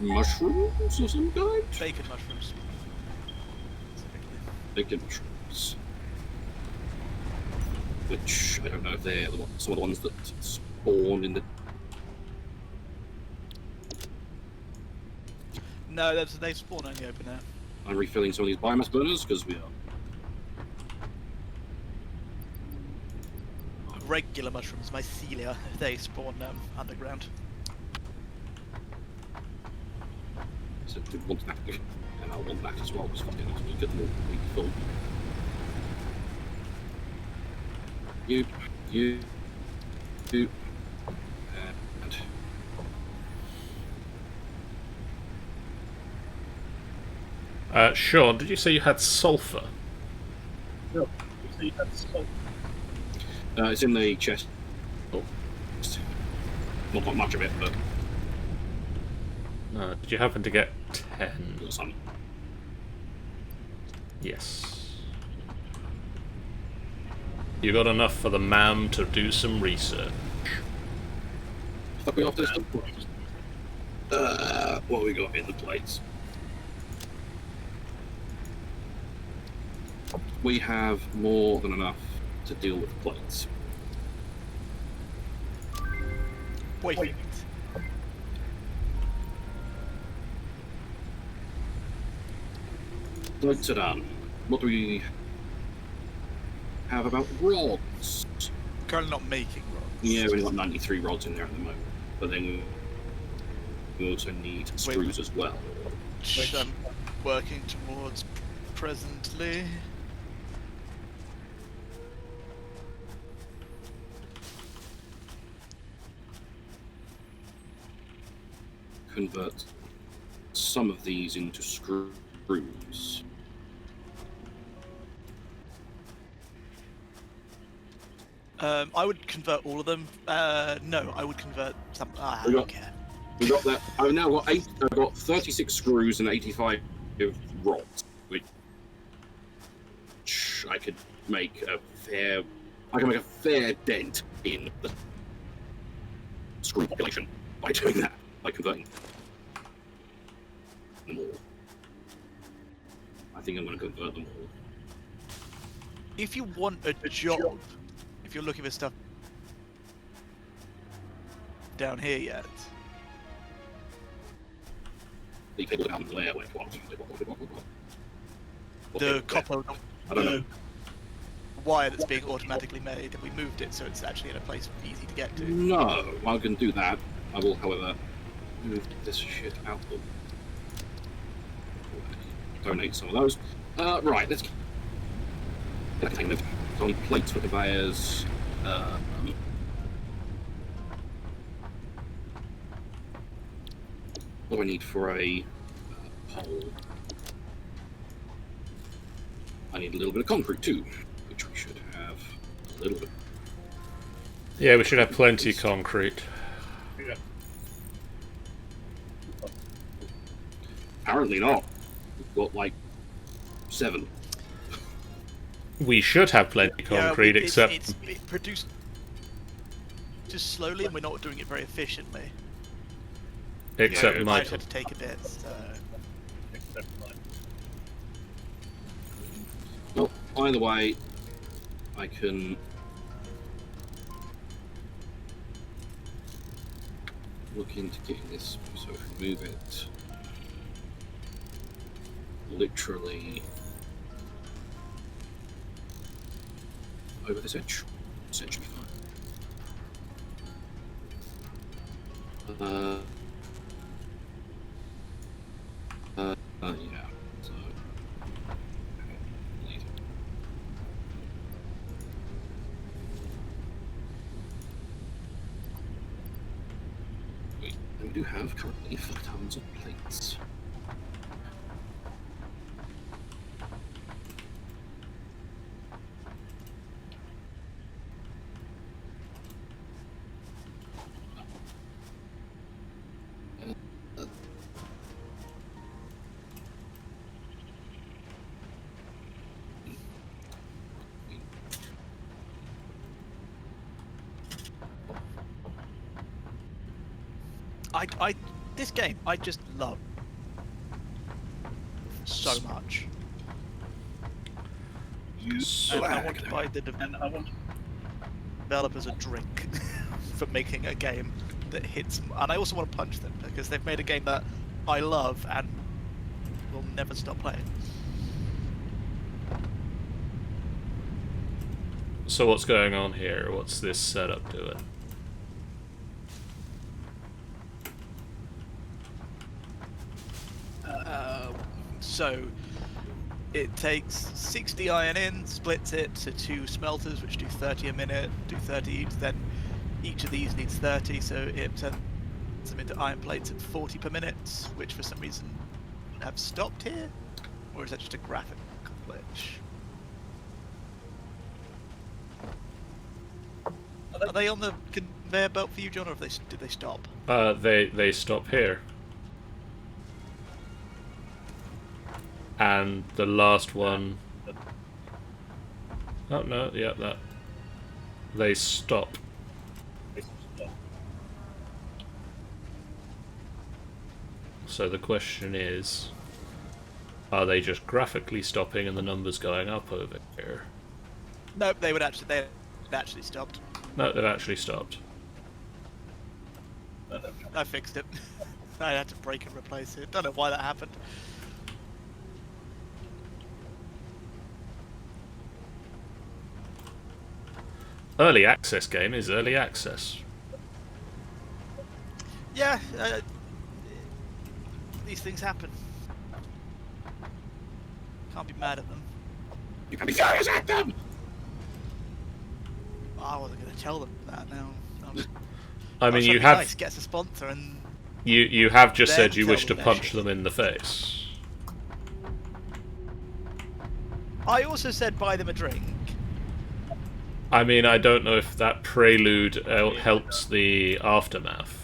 Mushrooms of some kind? Bacon mushrooms. Bacon mushrooms. Which, I don't know if they're some of the ones that spawn in the... No, they spawn on the open air. I'm refilling some of these biomass burners, because we are... Regular mushrooms, mycelia, they spawn underground. So we want that, and I want that as well, because fucking hell, we get more full. You, and... Sean, did you say you had sulfur? No, it's in the chest. Oh. Not got much of it, but... Did you happen to get 10? Some. Yes. You got enough for the ma'am to do some research. Fuck me off this stuff. What have we got in the plates? We have more than enough to deal with the plates. Wait. Plates are done. What do we have about rods? Currently not making rods. Yeah, we've got 93 rods in there at the moment. But then we also need screws as well. Which I'm working towards presently. Convert some of these into screws. I would convert all of them. No, I would convert some. I don't care. We got that. I've now got I've got 36 screws and 85 rods, which I could make a fair. I can make a fair dent in the screw population by doing that, by converting. them all. I think I'm going to convert them all. If you want a job, if you're looking for stuff down here yet, The cable down there, wait, what? the copper I don't know. wire that's being automatically made, we moved it so it's actually in a place easy to get to. No, I can do that. I will, however, move this shit out of. Donate some of those. Right, let's get a container. Only plates for conveyors. What do I need for a pole? I need a little bit of concrete too, which we should have a little bit. Yeah, we should have plenty concrete. Apparently not. We've got like 7. We should have plenty concrete, except it produced just slowly, and we're not doing it very efficiently. except It might Michael. have to take a bit. So. Well, either way, I can look into getting this. So if we move it literally over this edge, this edge should be fine. Yeah. So. Wait, we do have currently 5 tons of plates. This game I just love so much. And I want to buy the developers a drink for making a game that hits. And I also want to punch them because they've made a game that I love and will never stop playing. So what's going on here? What's this setup doing? So it takes 60 iron in, splits it to 2 smelters, which do 30 a minute, do 30 each. Then each of these needs 30, so it turns them into iron plates at 40 per minute, which for some reason have stopped here, or is that just a graphic glitch? Are they on the conveyor belt for you, John, or did they stop? They stop here. And the last one... Oh, no, yeah, that... They stop. So the question is... Are they just graphically stopping and the numbers going up over here? Nope, they actually stopped. No, they've actually stopped. I fixed it. I had to break and replace it. Don't know why that happened. Early access game is early access. Yeah, these things happen. Can't be mad at them. You can be furious at them! I wasn't going to tell them that now. I mean, you have... Nice, gets a sponsor and... You have just then said you tell wish to them their punch shit. them in the face. I also said buy them a drink. I mean, I don't know if that prelude helps the aftermath.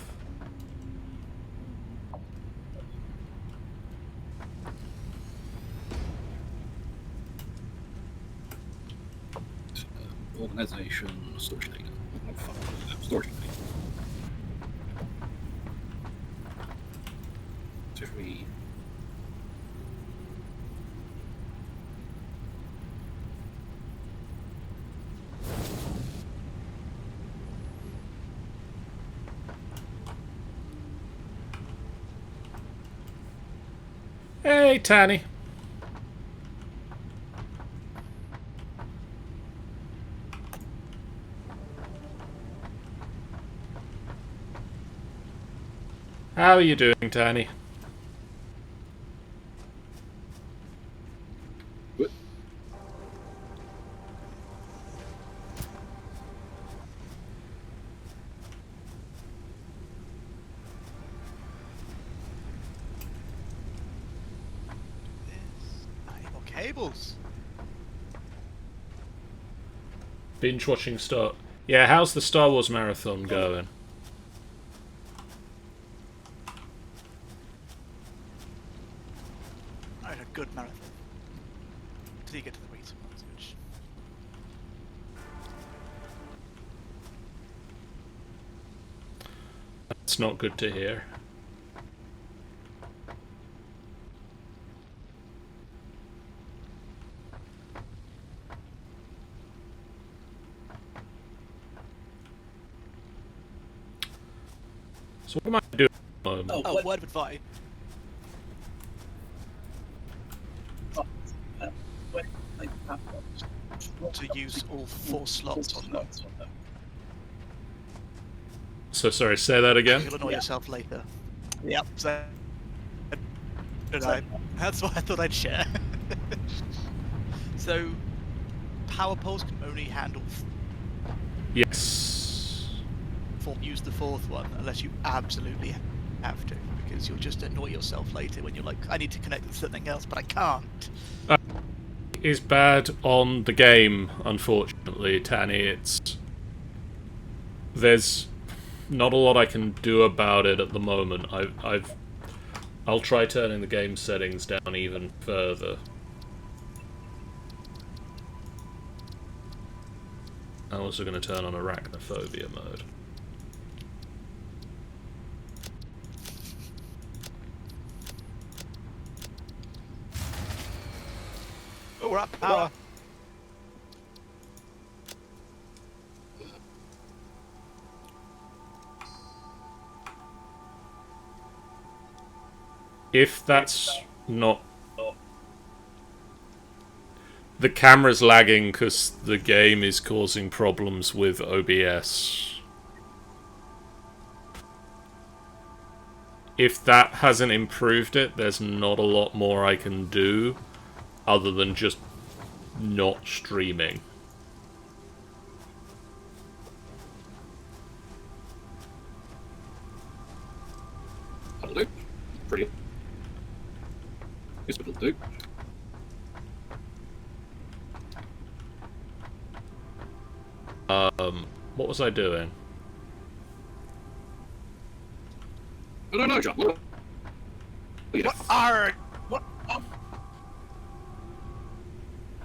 Organization, storage data. Oh, fuck, storage data. So if we Hey, Tanny. How are you doing, Tanny? Good. I need more cables. Binge watching Star. Yeah, how's the Star Wars marathon going? I had a good marathon. Till you get to the recent ones, which That's not good to hear. So what am I doing at the moment? oh, word of advice. To use all 4 slots on them. So sorry, say that again? You'll annoy yourself later. Yep. So, that's what I thought I'd share. So, power poles can only handle Yes. use the 4th one unless you absolutely have to, because you'll just annoy yourself later when you're like, I need to connect to something else, but I can't. Is bad on the game, unfortunately, Tanny. There's not a lot I can do about it at the moment. I'll try turning the game settings down even further. I'm also going to turn on arachnophobia mode. Oh, we're up power. If that's not... The camera's lagging because the game is causing problems with OBS. If that hasn't improved it, there's not a lot more I can do other than just not streaming. That'll do. Brilliant. Yes, it'll do. What was I doing? I don't know, John. What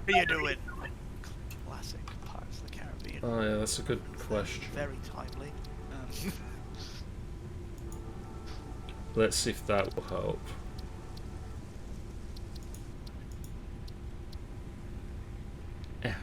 What are you doing? Classic Pirates of the Caribbean. Oh yeah, that's a good question. Very timely. Let's see if that will help. Yeah.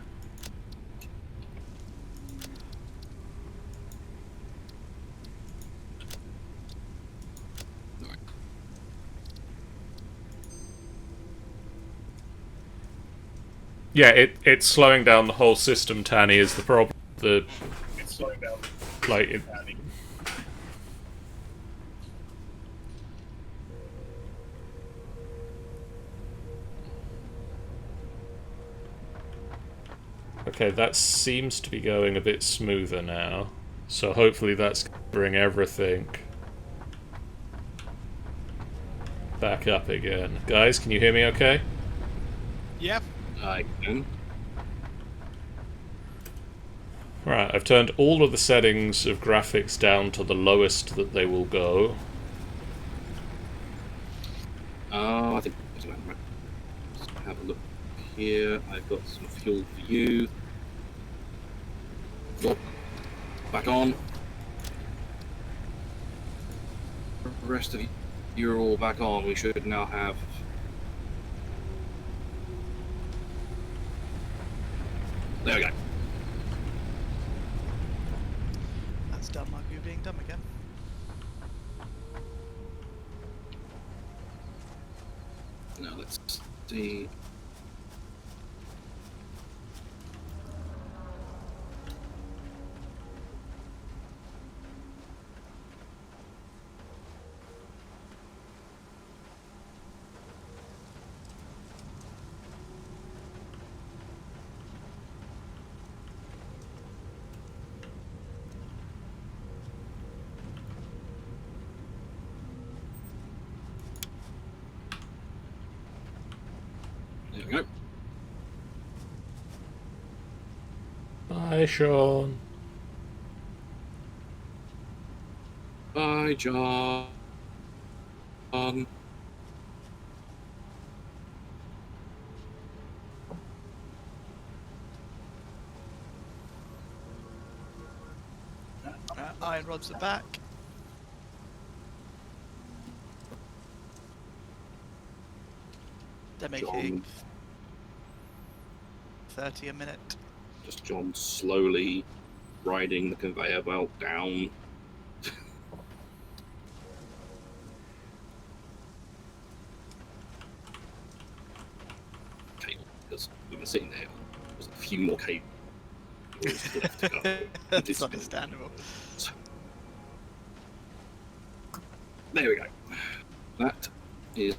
Yeah, it's slowing down the whole system, Tanny, is the problem. It's slowing down. Like, Tanny. Okay, that seems to be going a bit smoother now. So hopefully that's covering everything back up again. Guys, can you hear me okay? Yep. I can. Right, I've turned all of the settings of graphics down to the lowest that they will go. I think that's about right. Let's have a look here. I've got some fuel for you. Oh, back on. The rest of you are all back on. We should now have... There we go. That's done like we were being dumb again. Now let's see. There we go. Bye, Sean. Bye, John. Iron rods are back. They're making 30 a minute. Just John slowly riding the conveyor belt down. Cable, because we were sitting there. There's a few more cables left to go. That's understandable. There we go. That is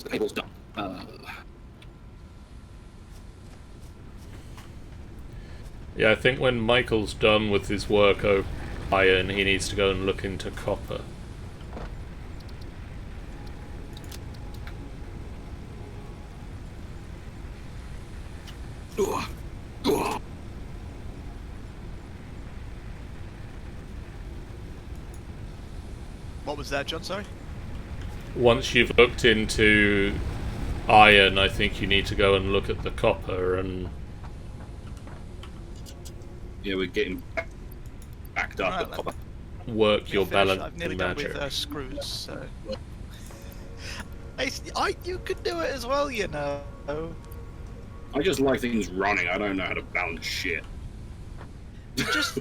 the cable's done. Yeah, I think when Michael's done with his work over iron, he needs to go and look into copper. What was that, John? Sorry? Once you've looked into iron, I think you need to go and look at the copper and... Yeah, we're getting backed up Alright, at copper. work your Finished. balance I've nearly and done magic. with screws, so... you could do it as well, you know. I just like things running. I don't know how to balance shit. Just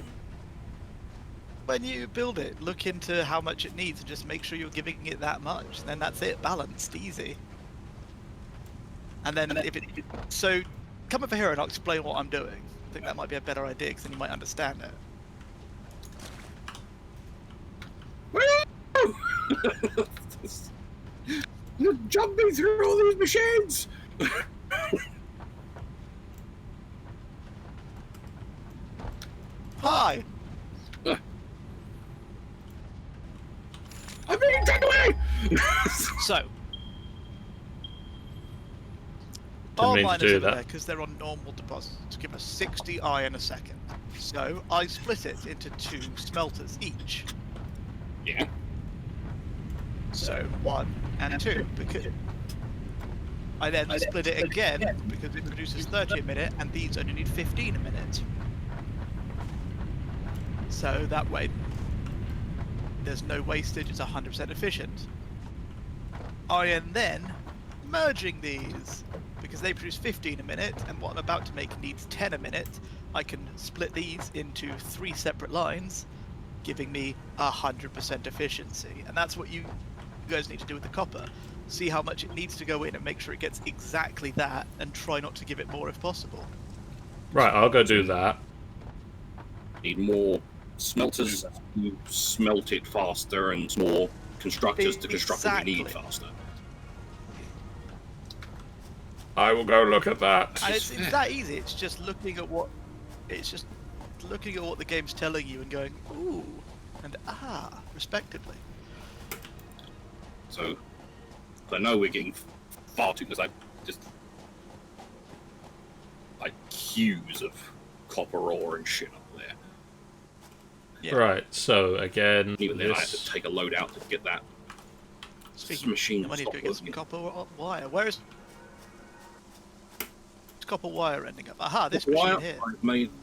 when you build it, look into how much it needs and just make sure you're giving it that much. Then that's it, balanced, easy. And then if it... So, come over here and I'll explain what I'm doing. I think that might be a better idea, because then you might understand it. You're jumping through all these machines! Hi! I'm being taken away! So... Didn't Our mean to miners do over that. there, because they're on normal deposits, give us 60 iron a second. So I split it into 2 smelters each. Yeah. So 1 and 2, because I then split it again because it produces 30 a minute, and these only need 15 a minute. So that way, there's no wastage. It's 100% efficient. I am then merging these because they produce 15 a minute, and what I'm about to make needs 10 a minute. I can split these into 3 separate lines, giving me 100% efficiency, and that's what you guys need to do with the copper. See how much it needs to go in and make sure it gets exactly that, and try not to give it more if possible. Right, I'll go do that. Need more smelters to smelt it faster and more constructors to construct what we need Exactly. faster. I will go look at that. And it's that easy. It's just looking at what the game's telling you and going ooh and ah, respectively. So I know we're getting far too, because I just like queues of copper ore and shit up there. Yeah. Right, so again, Even then, I have this... to take a load out to get that Speaking machine of, I need to stop go get some working. copper wire. Where is copper wire ending up? Aha, this Why machine here.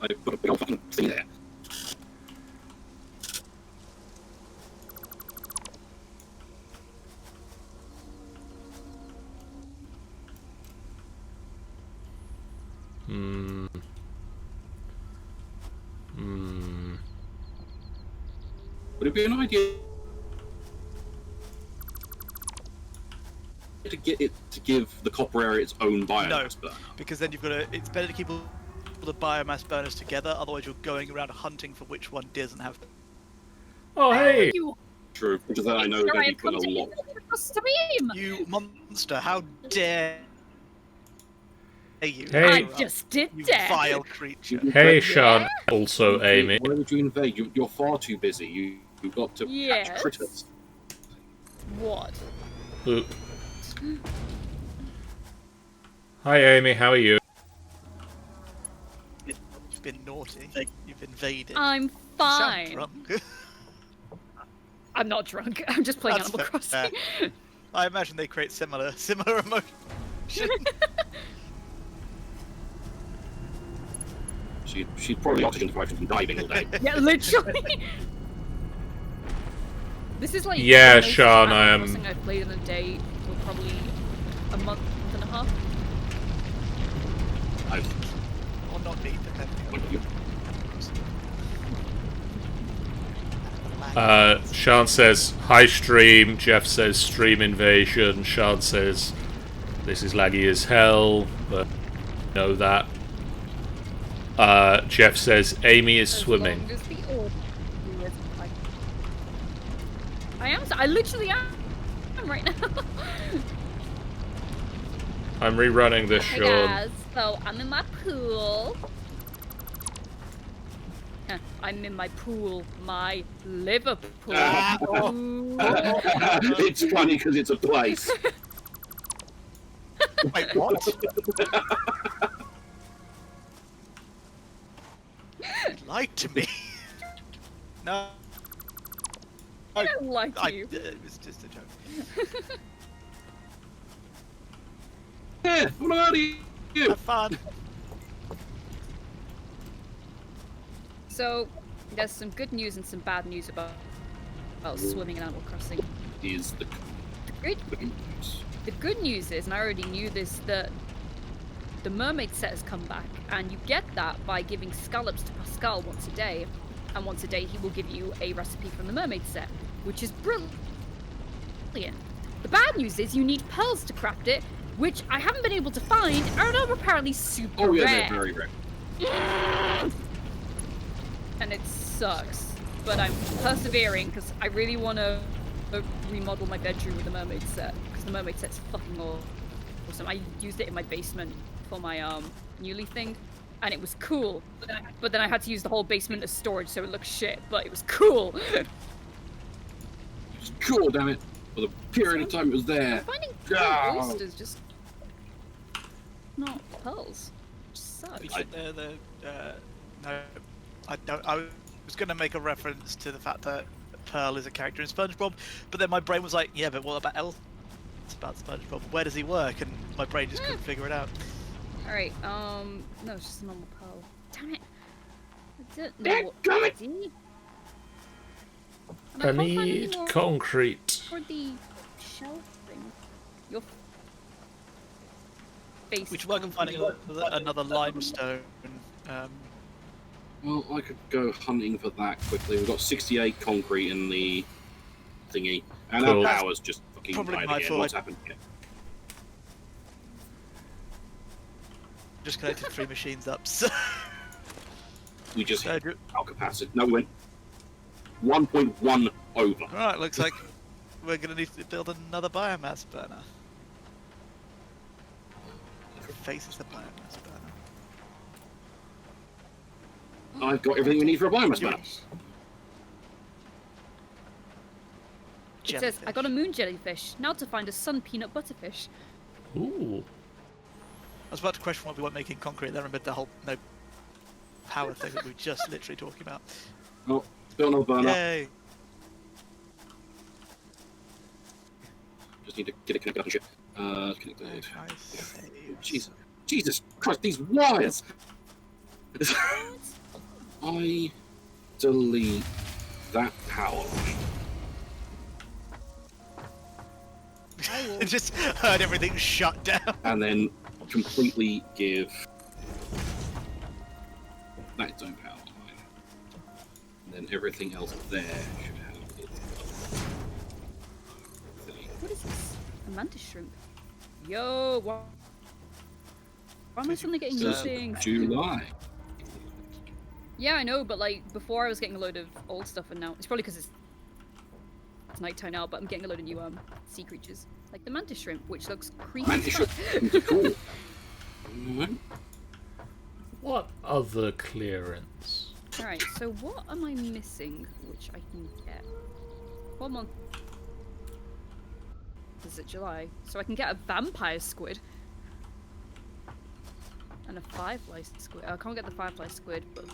I put a big old fucking thing there. Would it be an idea to get it to give the copper area its own biomass burner. because then you've got to. It's better to keep all the biomass burners together. Otherwise, you're going around hunting for which one doesn't have. Oh, hey! You True, because then I know they're try going to and be putting a come lot. to the stream. You monster! How dare you? Hey. I interrupt, just did you that. vile creature. Hey, Sean. Also, Amy. Why would you invade? You're far too busy. You've got to Yes. catch critters. What? Oop. Hi, Amy. How are you? You've been naughty. You've invaded. I'm You sound fine. drunk. I'm not drunk. I'm just playing That's Animal fair. Crossing. I imagine they create similar emotion. She's probably oxygen deprived from diving all day. Yeah, literally. This is like Yeah, the most Sean, Animal Crossing I've played in a day for probably a month and a half. Or not me, depending on. Sean says, hi, stream. Jeff says, stream invasion. Sean says, this is laggy as hell, but know that. Jeff says, Amy is swimming. As long as the order is like- I am. I literally am right now. I'm rerunning this, Hey Sean. guys, so I'm in my pool. I'm in my pool, my Liverpool. Ooh. It's funny because it's a place. Wait, what? You lied to me. No. I don't like I, you. it was just a joke. Yeah, what about you? Have fun. So, there's some good news and some bad news about swimming in Animal Crossing. Is the Good, the good news is, and I already knew this, that the mermaid set has come back, and you get that by giving scallops to Pascal once a day, and once a day he will give you a recipe from the mermaid set, which is brilliant. The bad news is you need pearls to craft it, which I haven't been able to find, and are apparently super oh yeah, rare. they're very rare. And it sucks, but I'm persevering because I really want to remodel my bedroom with the mermaid set, because the mermaid set's fucking awesome. I used it in my basement for my newly thing, and it was cool, but then I had to use the whole basement as storage, so it looked shit, but it was cool. It's cool, damn it. For the period of time it was there. I'm finding Ah. oysters just not pearls, which sucks. No, I don't. I was going to make a reference to the fact that Pearl is a character in SpongeBob, but then my brain was like, yeah, but what about else about SpongeBob? Where does he work? And my brain just couldn't figure it out. Alright, no, it's just a normal pearl. Damn it! I don't know Damn what it. to do. And I can't find any need more concrete. for the shell thing. Your face. We should work on finding another limestone. Well, I could go hunting for that quickly. We've got 68 concrete in the thingy, and Cool. our power's just fucking Probably died my again. fault. What's happened here? Just connected 3 machines up. So We just Uh, hit do- our capacity. No, we went 1.1 over. Alright, looks like we're going to need to build another biomass burner. Faces the biomass burner. I've got everything we need for a biomass burner. It says, I got a moon jellyfish. Now to find a sun peanut butterfish. Ooh. I was about to question why we weren't making concrete, then remembered the whole no power thing that we were just literally talking about. Oh, build another burner. Yay! Just need to get it connected up and shit. Connected. Nice. Jesus Christ, these wires! I delete that power line. I just heard everything shut down. And then completely give that its own power line. And then everything else there should have its What is this? A mantis shrimp. Yo, why am I suddenly getting these things? July. Yeah, I know, but like before I was getting a load of old stuff, and now it's probably because it's nighttime now. But I'm getting a load of new sea creatures, like the mantis shrimp, which looks creepy. Mantis shrimp. Cool. Alright. What other clearance? All right, so what am I missing, which I can get? What month is it? July. So I can get a vampire squid. And a firefly squid. I can't get the firefly squid, but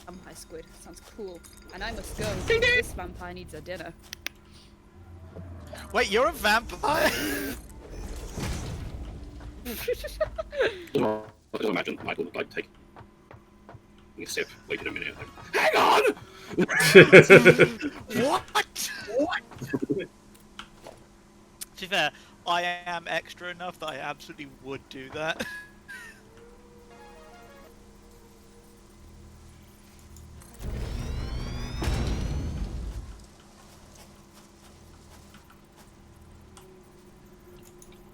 vampire squid. Sounds cool. And I must go. This vampire needs a dinner. Wait, you're a vampire? I can imagine Michael like taking a sip, waited a minute, like, hang on! What? To be fair, I am extra enough that I absolutely would do that.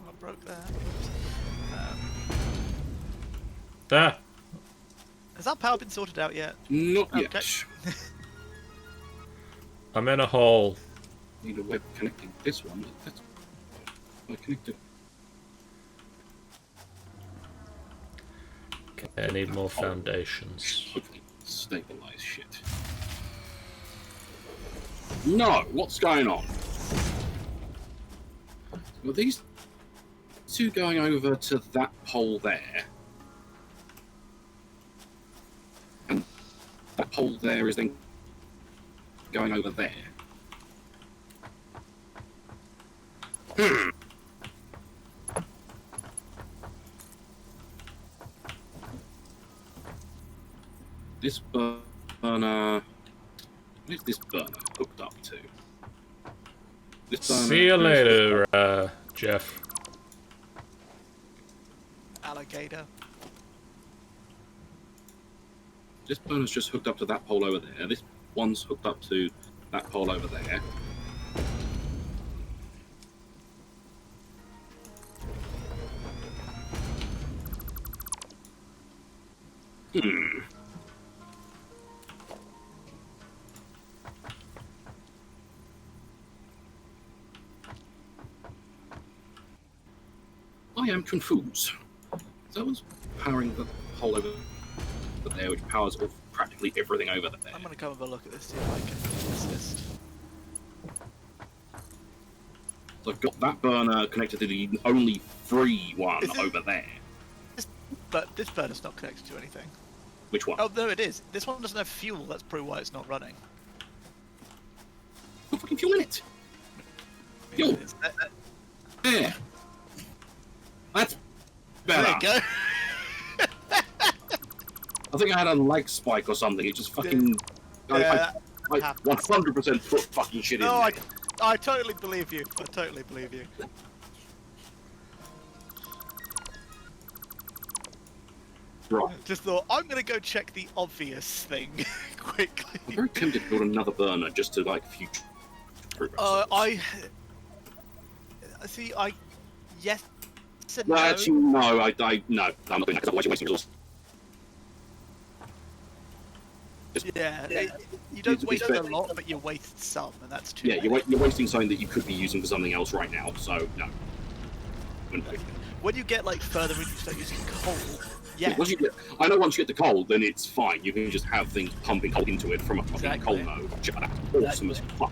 I broke that. Ah, Has that power been sorted out yet? Not yet. Okay. I'm in a hole. Need a web connecting this one. That's I connected. Okay, I need more foundations. Hopefully stabilize shit. No, what's going on? Well, these two going over to that pole there. And that pole there is then going over there. This burner... What is this burner hooked up to? This burner... See you later, Jeff. Alligator. This burner's just hooked up to that pole over there. This one's hooked up to that pole over there. I am confused. That was powering the hole over there, which powers off practically everything over there. I'm gonna come have a look at this, see if I can assist. So I've got that burner connected to the only free one Is it- over there. But this burner's not connected to anything. Which one? Oh, no, it is. This one doesn't have fuel. That's probably why it's not running. No fucking fuel in it. Fuel. It's- There. That's There better. you go. I think I had a lag spike or something. It just fucking... Yeah, I happens. 100% put fucking shit No, in there. I totally believe you. I totally believe you. Right. Just thought, I'm gonna go check the obvious thing quickly. I'm very tempted to build another burner just to, like, future... I... See, yes and No, no. actually, no, no, I'm not doing that because otherwise you're wasting resources. Yeah, you don't It's waste fair. a lot, but you waste some, and that's too Yeah, many. you're wasting something that you could be using for something else right now, so no. Wouldn't do. When you get like further in, you start using coal. Yeah, Once you get, I know once you get to coal, then it's fine. You can just have things pumping coal into it from a fucking Exactly. coal node. Which are awesome as fuck.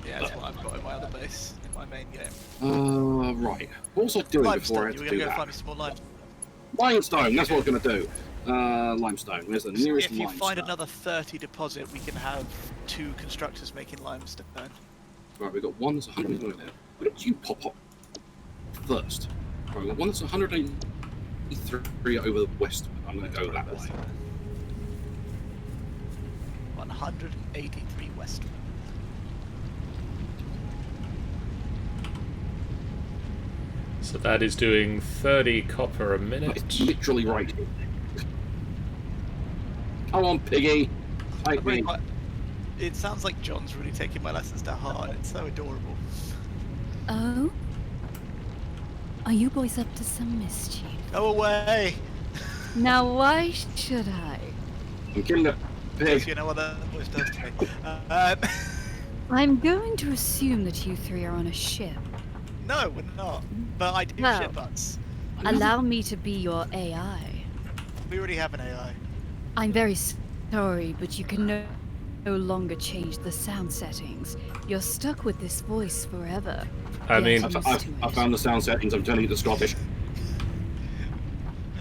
yeah, that's what I've got in my other base, in my main game. Right. What was I doing before I Limestone, had you to were do gonna go that? find me some more limestone. Limestone, that's what I was going to do. Limestone. Where's the nearest If you limestone? find another 30 deposit, we can have 2 constructors making limestone. Right, we've got one that's 100 over there. Where did you pop up first? Right, we've got one that's 183 over the west. I'm going to go that way. 183 west. So that is doing 30 copper a minute. It's literally right here. Come on, piggy. I'm Take really me. quite, It sounds like John's really taking my lessons to heart. It's so adorable. Oh? Are you boys up to some mischief? Go away! Now why should I? I'm killing it. Because Pig. you know what that voice does to me. I'm going to assume that you three are on a ship. No, we're not. But I do Well. ship butts. Allow me to be your AI. We already have an AI. I'm very sorry, but you can no longer change the sound settings. You're stuck with this voice forever. I mean, Get used to I it. found the sound settings. I'm telling you, the Scottish.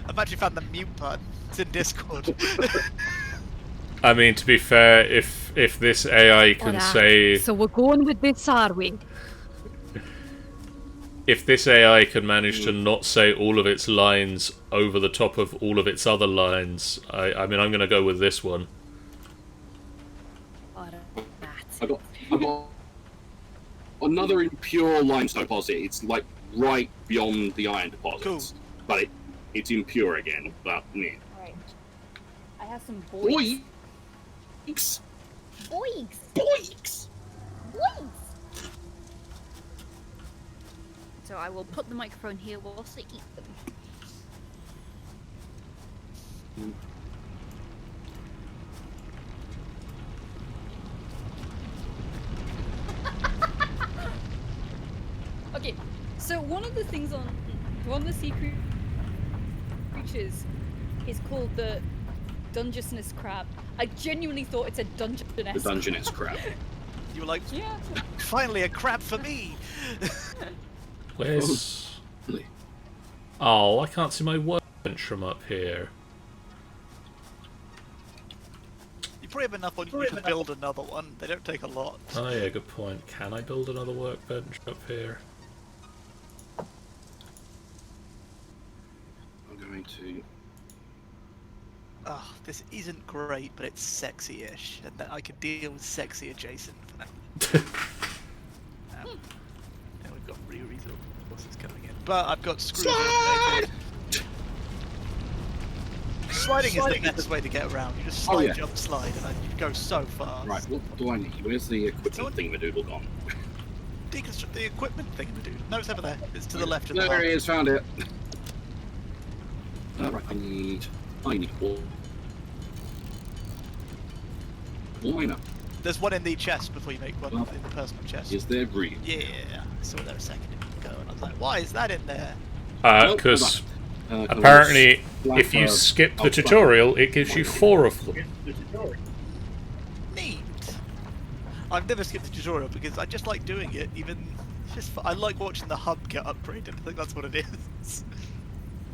I've actually found the mute button. It's in Discord. I mean, to be fair, if this AI can Alright, say, so we're going with this, are we? if this AI can manage to not say all of its lines over the top of all of its other lines, I mean, I'm going to go with this one. I got another impure limestone deposit. It's like right beyond the iron deposits, but it's impure again. But yeah. Right. I have some boys. Boinks! Boys. Boinks! Boys. So I will put the microphone here whilst I eat them. Okay, so one of the things on one of the sea creatures is called the Dungeness crab. I genuinely thought it said Dungeness. The Dungeness crab. You were like, Yeah. finally a crab for me! Where's... Really? Oh, I can't see my workbench from up here. You probably have enough on you to build another one. They don't take a lot. Oh yeah, good point. Can I build another workbench up here? I'm going to. Oh, this isn't great, but it's sexy-ish, and that I can deal with sexy adjacent for now. And we've got resources coming in, but I've got screws. Sliding is the best way to get around. You just slide, jump, slide, and then you go so fast. Right, what do I need? Where's the equipment thingamadoodle gone? Deconstruct the equipment thing to do. No, it's over there. It's to the left of the There hub. it is, found it. Right, I need all. Miner. There's one in the chest before you make one in the personal chest. Is there breed? Yeah, I saw there a second ago, and I was like, why is that in there? Because apparently, if you skip the tutorial, it gives you 4 of them. Neat. I've never skipped the tutorial because I just like doing it. I like watching the hub get upgraded. I think that's what it is.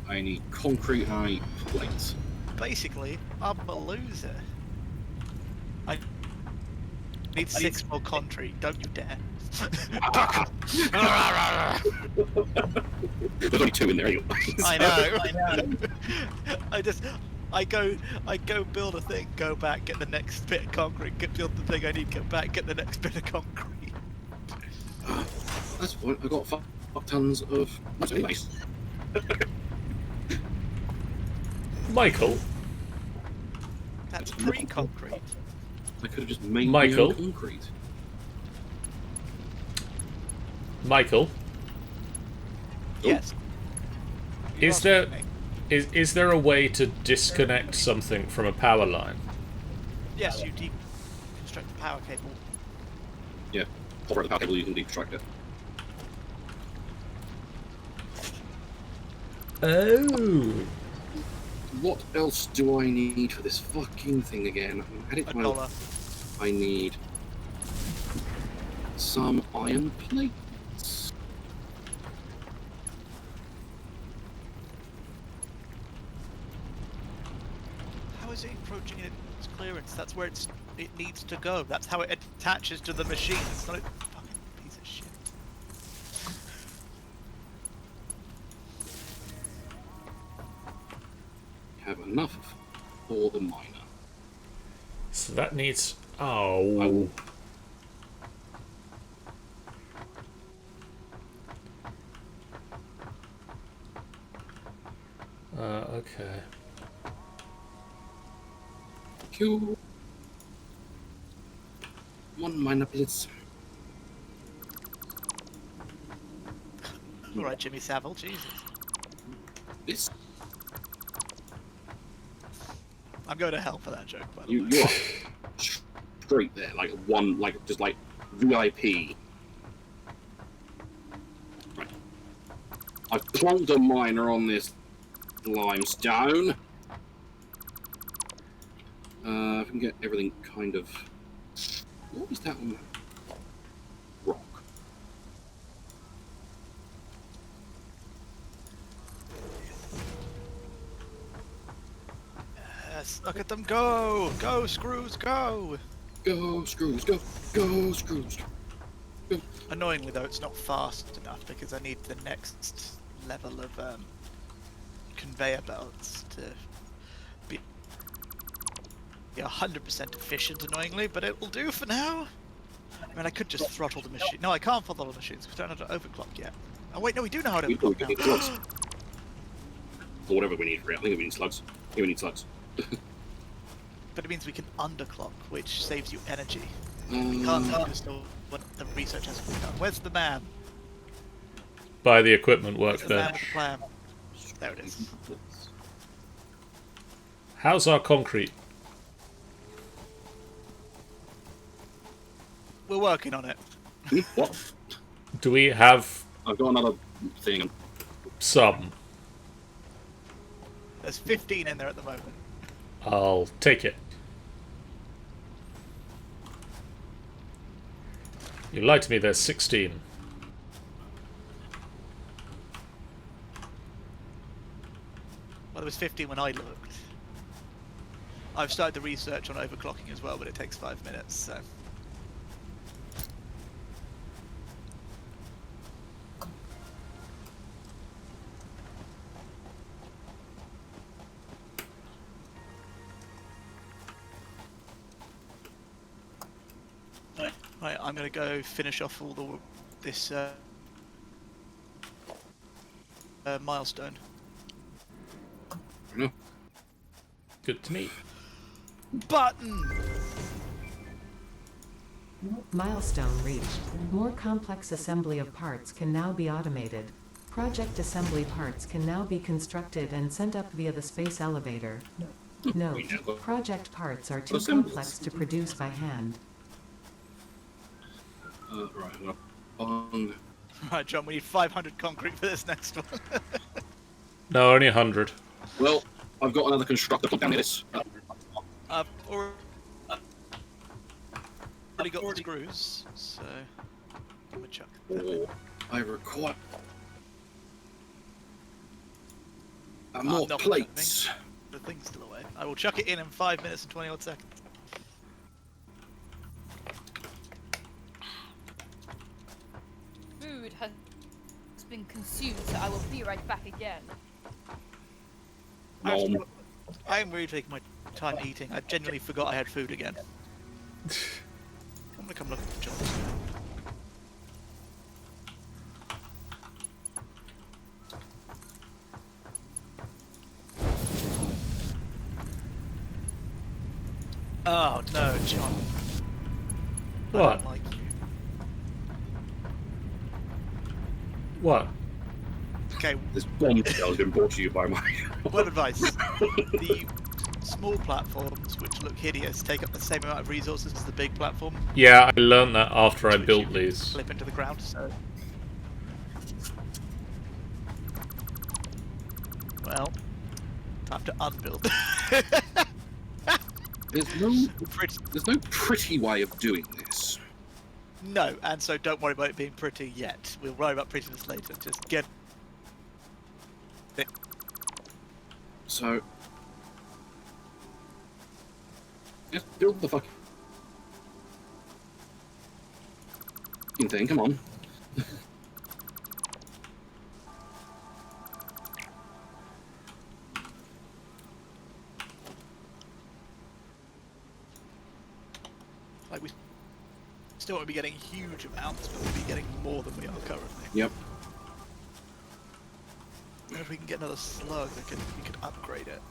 I need concrete eye plates. Basically, I'm a loser. I need 6 more concrete. Don't you dare. There's only 2 in there anyway. I know. I go build a thing, go back, get the next bit of concrete, build the thing I need, go back, get the next bit of concrete. That's fine. I got 5 tons of. That's nice. Michael? That's pre-concrete. I could have just made Michael? my own concrete. Michael? Yes. Is there a way to disconnect something from a power line? Yes, you deconstruct the power cable. Yeah. Over the power cable, you can deconstruct it. Oh. What else do I need for this fucking thing again? $1. I need some iron plates. How is it encroaching in its clearance? That's where it needs to go. That's how it attaches to the machine. It's not a fucking piece of shit. Have enough for the miner. So that needs... Oh. Okay. One miner, please. All right, Jimmy Savile, Jesus. This. I'm going to hell for that joke, by the You, way. you are straight there, like one, like just like VIP. Right. I've plonked a miner on this limestone. If we can get everything kind of. What was that on? Rock. Yes, look at them go! Go, screws, go! Go, screws, go! Go, screws! Go. Annoyingly, though, it's not fast enough because I need the next level of conveyor belts to be 100% efficient, annoyingly, but it will do for now. I mean, I could just throttle the machine. No, I can't throttle the machines because we don't know how to overclock yet. Oh, wait, no, we do know how to We overclock need now. slugs. Or whatever we need for it. I think we need slugs. Here we need slugs. But it means we can underclock, which saves you energy. We can't because when the research hasn't been done. Where's the man? By the equipment Where's the man with workbench. the plan? There it is. How's our concrete? We're working on it. What? Do we have I've got another thing. some? There's 15 in there at the moment. I'll take it. You lied to me, there's 16. Well, there was 15 when I looked. I've started the research on overclocking as well, but it takes 5 minutes, so... Right, I'm gonna go finish off all this milestone. No. Good to meet. Button! Milestone reached. More complex assembly of parts can now be automated. Project assembly parts can now be constructed and sent up via the space elevator. Note, project parts are too complex to produce by hand. Right, I'm gonna Right, John, we need 500 concrete for this next one. No, only 100. Well, I've got another constructor down this. I've already got the screws, so... I'm gonna chuck them in. I require I'm more not plates. The thing's still away. I will chuck it in 5 minutes and 20 odd seconds. Food has been consumed, so I will be right back again. Nom. I'm really taking my time eating. I genuinely forgot I had food again. I'm gonna come look at jobs. Oh no, John. I What? don't like you. What? Okay, This bombshell has been brought to you by my. one advice. The small platforms, which look hideous, take up the same amount of resources as the big platform. Yeah, I learned that after I which built you these. slip into the ground, so... Well, time to unbuild. There's no pretty way of doing this. No, and so don't worry about it being pretty yet. We'll worry about prettiness later. Just get it. So, just build the fucking thing. Come on. Like, we still won't be getting huge amounts, but we'll be getting more than we are currently. Yep. And if we can get another slug, we could upgrade it.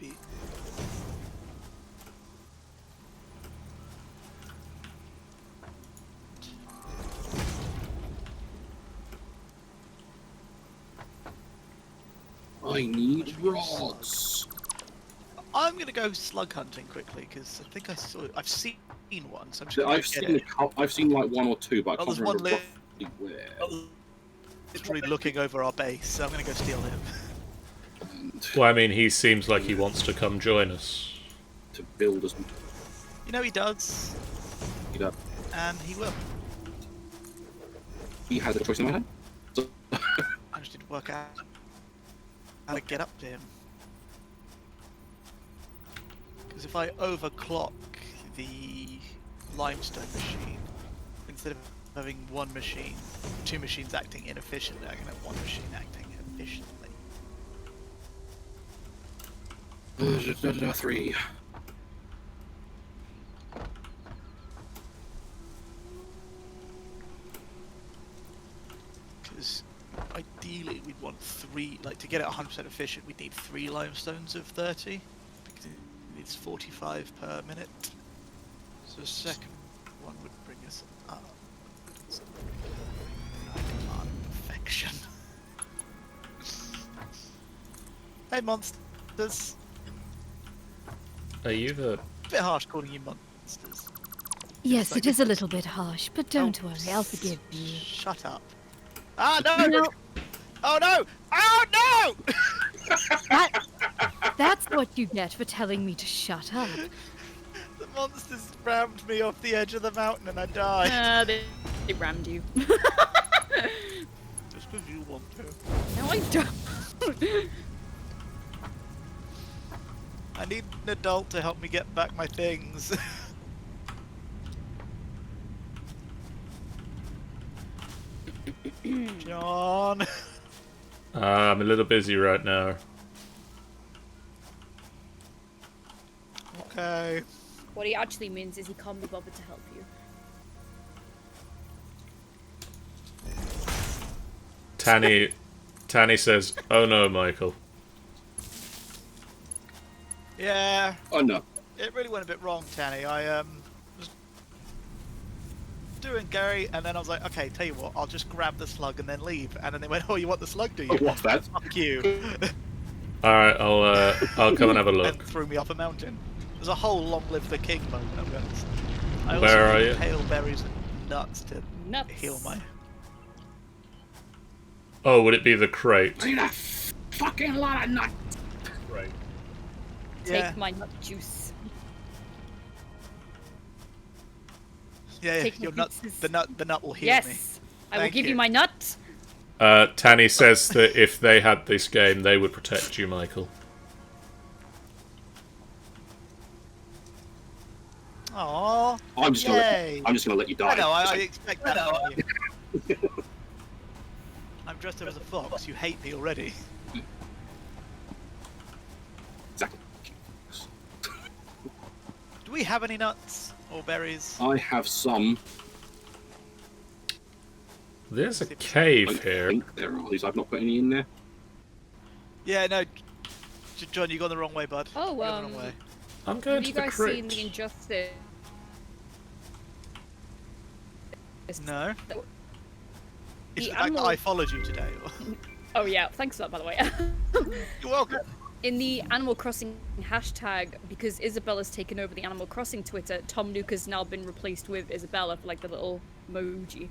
be. I need rods. I'm gonna go slug hunting quickly because I think I've seen one, so I'm just gonna I've get seen it. I've seen like one or two, but I Oh, can't there's one remember roughly where. literally looking over our base, so I'm gonna go steal him. And Well, I mean, he seems like he wants to come join us. to build as You know he does, you know, and he will. he has a choice in my head. So, I just need to work out how to get up to him. Because if I overclock the limestone machine, instead of having two machines acting inefficiently, I can have one machine acting efficiently. 3. Because ideally we'd want 3, like to get it 100% efficient, we'd need 3 limestones of 30. Because it needs 45 per minute. So the second one would bring us up. I demand perfection. Hey monsters! Are you the... A bit harsh calling you monsters. Yes, like it is a this- little bit harsh, but don't worry, I'll forgive you. Shut up. Ah no! No, Oh no! Oh no! that's what you get for telling me to shut up. The monsters rammed me off the edge of the mountain and I died. They rammed you. Just because you want to. No, I don't. I need an adult to help me get back my things. John. I'm a little busy right now. Okay. What he actually means is he can't be bothered to help you. Tanny says, "Oh no, Michael." Yeah, Oh no. it really went a bit wrong, Tanny. I was doing Gary, and then I was like, okay, tell you what, I'll just grab the slug and then leave. And then they went, oh, you want the slug, do you? Oh, what's that? Fuck you. All right, I'll come and have a And look. threw me off a mountain. There's a whole long live the king moment, I'm going to say. I Where also are need you? pale berries and nuts to Nuts. heal my... Oh, would it be the crate? I need a fucking lot of nuts. Right. Take Yeah, my nut juice. yeah, take my your nut, pieces. the nut will heal me. Yes, I will Thank give you you. my nut. Tanny says that if they had this game, they would protect you, Michael. Aww. I'm just gonna Yay. I'm just gonna let you die. I know, I So- expect that from you. I'm dressed up as a fox, you hate me already. Exactly. Do we have any nuts or berries? I have some. There's a I cave here. think there are. At least I've not put any in there. Yeah, no. John, you gone the wrong way, bud. Oh, You gone the wrong way. I'm going Have to you the guys crate. seen the Injustice? No. The It's the fact that animal- I followed you today. Oh yeah, thanks for that, by the way. You're welcome. In the Animal Crossing hashtag, because Isabella's taken over the Animal Crossing Twitter, Tom Nook has now been replaced with Isabella for like the little emoji.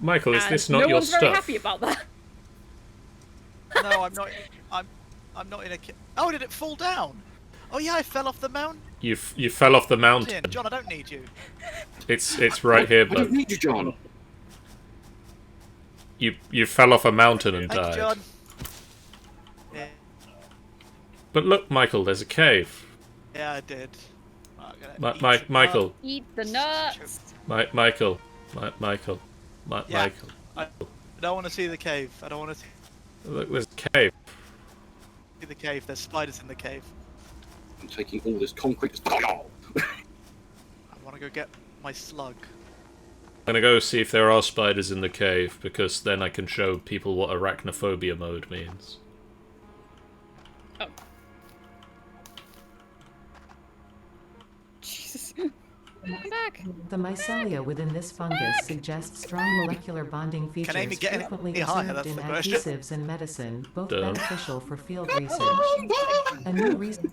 Michael, is And this not no your one's stuff? very happy about that. No, I'm not. I'm not in a. Oh, did it fall down? Oh yeah, I fell off the mountain. You fell off the mountain. John, I don't need you. It's right here, I don't but need you, John. you fell off a mountain and Thank you, died. John. Yeah, But look, Michael, there's a cave. yeah, I did. I'm gonna eat some Michael, Eat the nuts. Michael, Michael, Yeah. Michael. I don't want to see the cave. I don't want to see Look, there's a cave. the cave. There's spiders in the cave. I'm taking all this concrete. I want to go get my slug. I'm gonna go see if there are spiders in the cave, because then I can show people what arachnophobia mode means. Oh. back. The mycelia within this fungus suggests strong molecular bonding Can Amy features get frequently any higher? observed That's in the question. adhesives and medicine, both Duh. beneficial for field research. A new research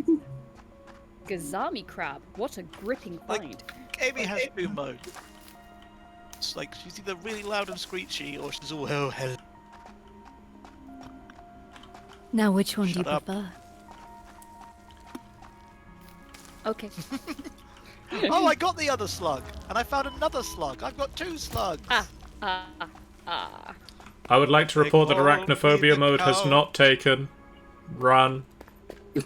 Gazami crab. What a gripping Like- find. Amy has two modes. It's like she's either really loud and screechy, or she's all oh hell. Now, which one do you Shut up. prefer? Okay. Oh, I got the other slug, and I found another slug. I've got 2 slugs. Ah. I would like to report that Big old arachnophobia baby mode has cow. not taken. Run. It's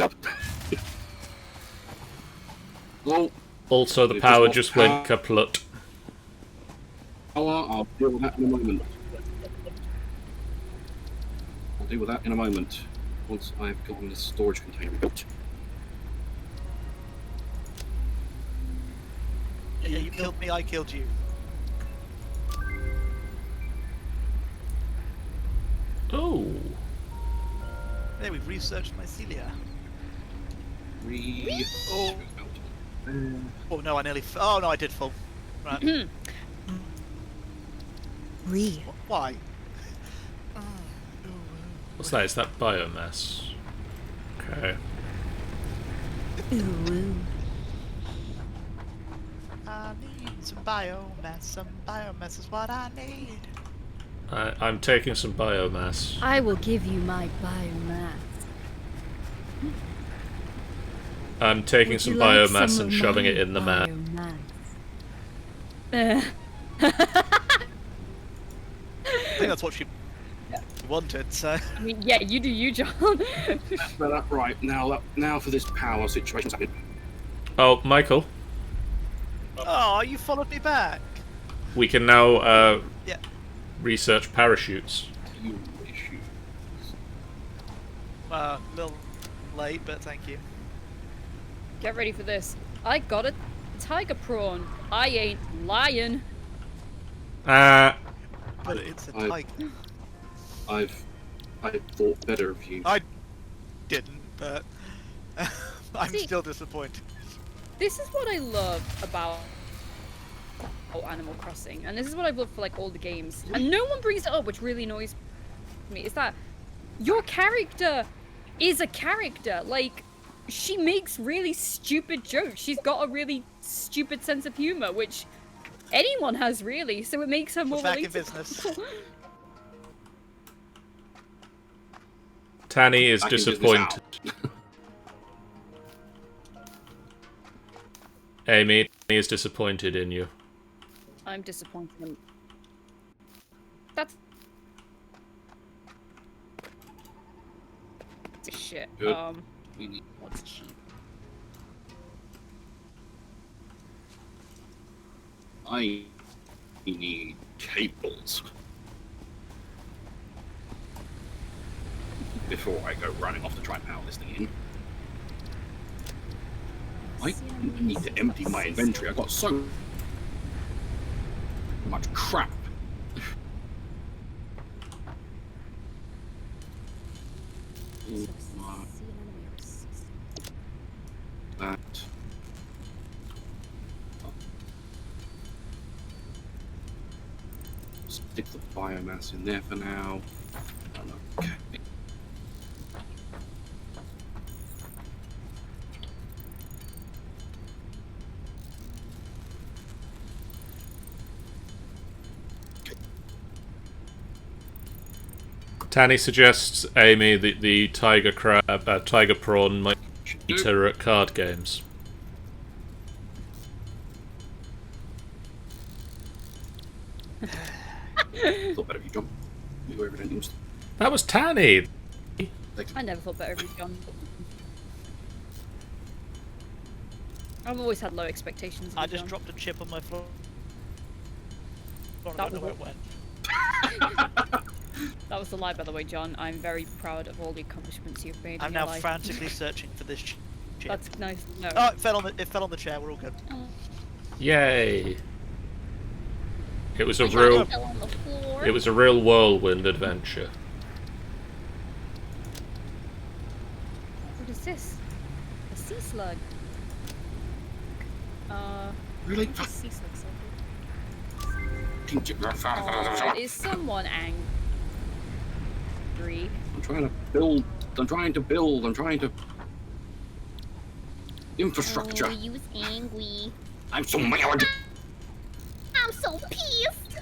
up. Oh, Also, the It power just just lost went kaplut. I'll deal with that in a moment. I'll deal with that in a moment. Once I've gotten this storage container built. Yeah, you killed me, I killed you. Oh. There, we've researched mycelia. Oh. Oh no, I nearly. Oh no, I did fall. Right. Re. Why? What's that? Is that biomass? Okay. Ooh. I need some biomass. Some biomass is what I need. I'm taking some biomass. I will give you my biomass. I'm taking Would some you like biomass some and of shoving my it in the map. biomass? I think that's what she wanted. So. I mean, yeah, you do you, John. Right, now for this power situation. Oh, Michael, Oh, you followed me back. we can now Yeah. research parachutes. You issues. A little late, but thank you. Get ready for this. I got a tiger prawn. I ain't lying. But it's a I- tiger. I thought better of you. I didn't, but I'm See- still disappointed. This is what I love about Animal Crossing, and this is what I've loved for like all the games. And no one brings it up, which really annoys me. Is that your character is a character. Like, she makes really stupid jokes. She's got a really stupid sense of humor, which anyone has really. So it makes her more We're back in relatable. business. Tanny is Back in business disappointed. Amy is disappointed in you. I'm disappointed. That's shit. Good. We need What's cheap? I need cables before I go running off to try and power this thing in. I need to empty my inventory. I got so much crap. That. Stick the biomass in there for now. Okay. Tanny suggests Amy that the tiger crab, tiger prawn might beat her at card games. Thought better of you, John. You were evidently used. That was Tanny. I never thought better of you, John. I've always had low expectations of I you, just John. dropped a chip on my floor. I That don't know was where it went. That was a lie, by the way, John. I'm very proud of all the accomplishments you've made I'm in your now life. frantically searching for this chip. That's nice to know. Oh, it fell on the chair. We're all good. Yay! It was a Which real, one? Fell on the floor. it was a real whirlwind adventure. What is this? A sea slug. Really? Sea slug. I'm Is someone angry? trying to build. I'm trying to. Infrastructure. Oh, you was angry. I'm so mad. I'm so pissed.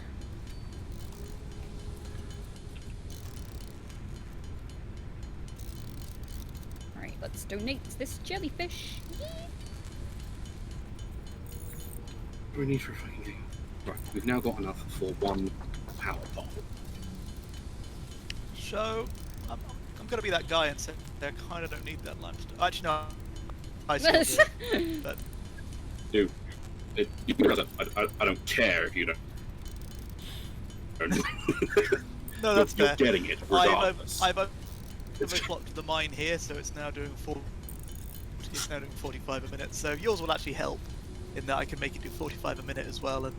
Alright, let's donate this jellyfish. What do we need for a fucking game? Right, we've now got enough for one power pole. So, I'm going to be that guy and say I kind of don't need that limestone. Actually, no. I still do. But Dude, you can realize I don't care if you don't. no, that's you're fair. getting it regardless. I've overclocked the mine here, so it's now doing 45 a minute. So yours will actually help in that I can make it do 45 a minute as well, and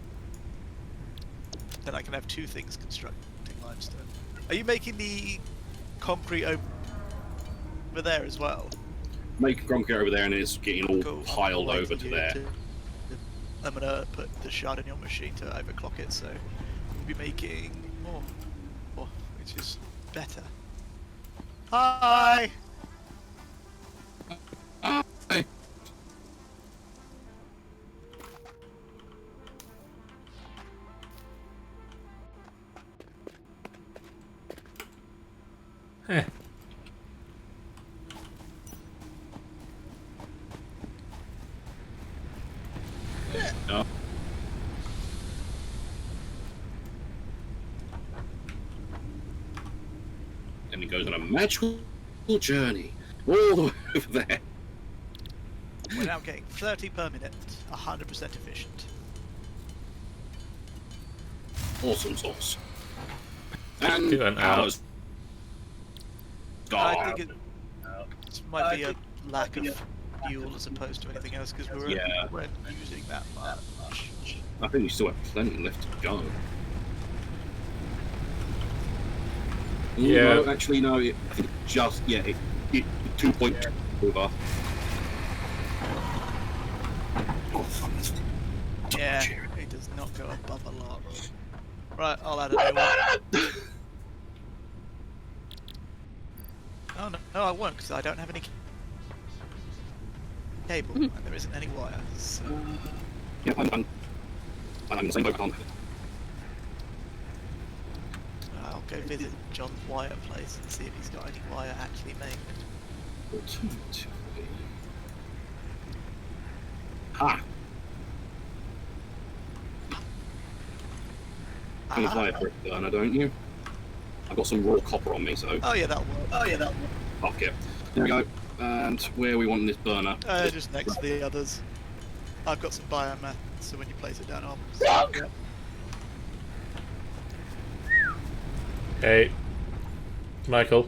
then I can have two things constructing limestone. Are you making the concrete over there as well? Make concrete over there and it's getting all Cool. piled I'll wait over for to you there. I'm gonna put the shard in your machine to overclock it, so we'll be making more, which is better. Hi! Hey. Eh. No. And he goes on a magical journey all the way over there. We're now getting 30 per minute, 100% efficient. Awesome sauce. And Do an hours. I think it might be a lack of fuel as opposed to anything else, because we weren't using that much. I think we still have plenty left to go. Yeah. No, actually, no. I think just it 2.2 over. Yeah, it does not go above a lot. Right, I'll add a new one. Oh no, I won't, because I don't have any cable, and there isn't any wire. So. Yeah, I'm in the same boat. I'll go visit John's wire place and see if he's got any wire actually made. Alternatively. Ha! You apply for it, Burner, don't you? I've got some raw copper on me, so. Oh yeah, that'll work. Fuck it. There we go. And where are we wanting this burner? Just next to the others. I've got some biomass, so when you place it down, I'll. Yeah. Hey, Michael.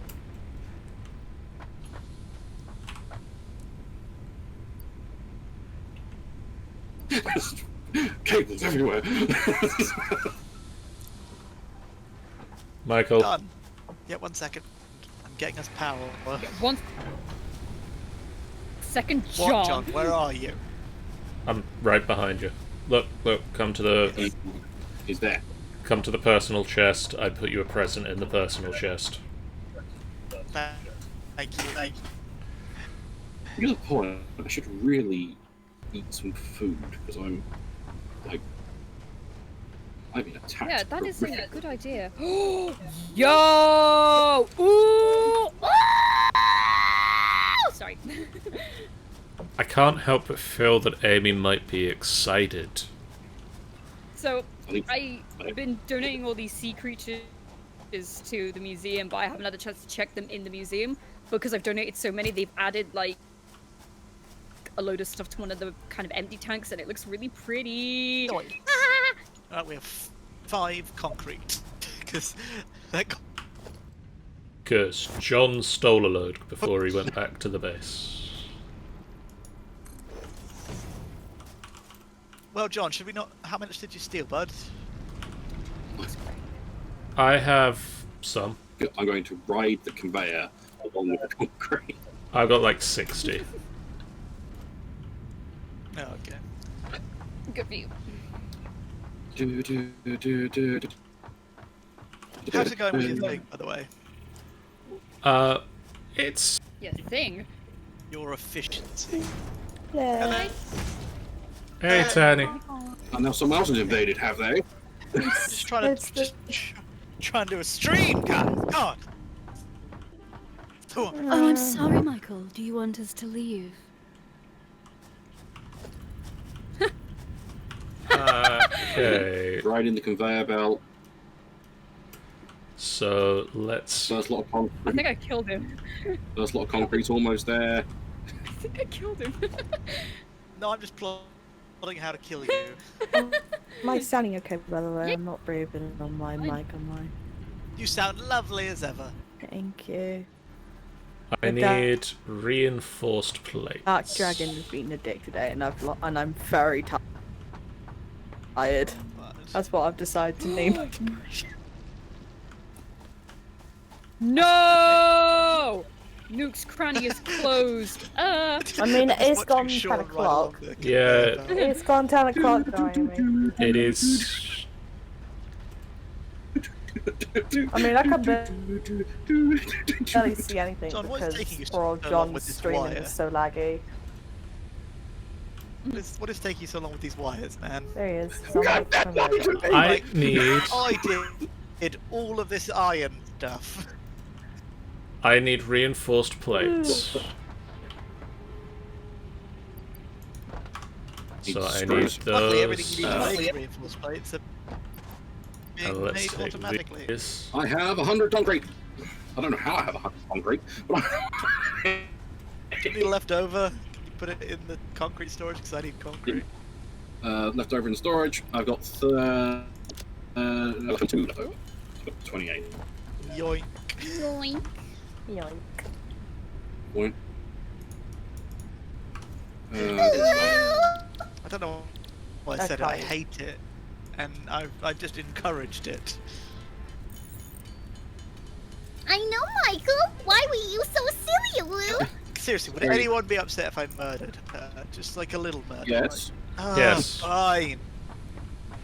Cables everywhere. Michael. Done. Yeah, 1 second. I'm getting us power. One second, What, John. John? Where are you? I'm right behind you. Look, come to the He's there. come to the personal chest. I put you a present in the personal chest. Thank you. Here's a point. I should really eat some food because I've been attacked. Yeah, that is a horrifically. good idea. Yo! Ooh! Ah! Sorry. I can't help but feel that Amy might be excited. So, I I've been donating all these sea creatures to the museum, but I haven't had a chance to check them in the museum. Because I've donated so many, they've added, like, a load of stuff to one of the kind of empty tanks, and it looks really pretty. Right, we have 5 concrete. Because Because John stole a load before he went back to the base. Well, John, should we not? How much did you steal, bud? I have some. I'm going to ride the conveyor along with the concrete. I've got like 60. No, okay. Good for you. How's it going with your thing, by the way? It's Yeah, thing. Your efficiency. Yeah. hey, Tanny. And now someone else has invaded, have they? Just trying to trying to do a stream, guys. God. Come on. Oh, I'm sorry, Michael. Do you want us to leave? Okay, Right in the conveyor belt. so let's. First lot of I concrete. think I killed him. First lot of concrete's almost there. I think I killed him. No, I'm just plotting how to kill you. Am I sounding okay, by the way? I'm not breathing on my mic, am I? You sound lovely as ever. Thank you. I With that- need reinforced plates. Dark Dragon has been a dick today, and I'm very tired. But That's what I've decided to name. No! Nuke's cranny is closed. I mean, it's watching gone Sean 10 ride along o'clock. the Yeah. conveyor belt. It's gone 10 o'clock, Naomi. It is. I mean, I can barely see anything John, what is taking you because so poor old long John's with this streaming wire? is so laggy. What is taking you so long with these wires, man? There he is. Someone from there. I need. I did all of this iron stuff. I need reinforced plates. So I need Luckily, everything you those. need to make reinforced plates are being Let's made take automatically. these. I have 100 concrete. I don't know how I have 100 concrete, but Any left over? Can you put it in the concrete storage? Because I need concrete. left over in storage. I've got 22 left over. I've got 28. Yoink. Yoink. Yoink. Point. I don't know why I said it. I Okay. hate it. And I just encouraged it. I know, Michael. Why were you so silly, Lou? Seriously, would Very- anyone be upset if I murdered her? Just like a little murder. Yes. Like, Yes. Fine.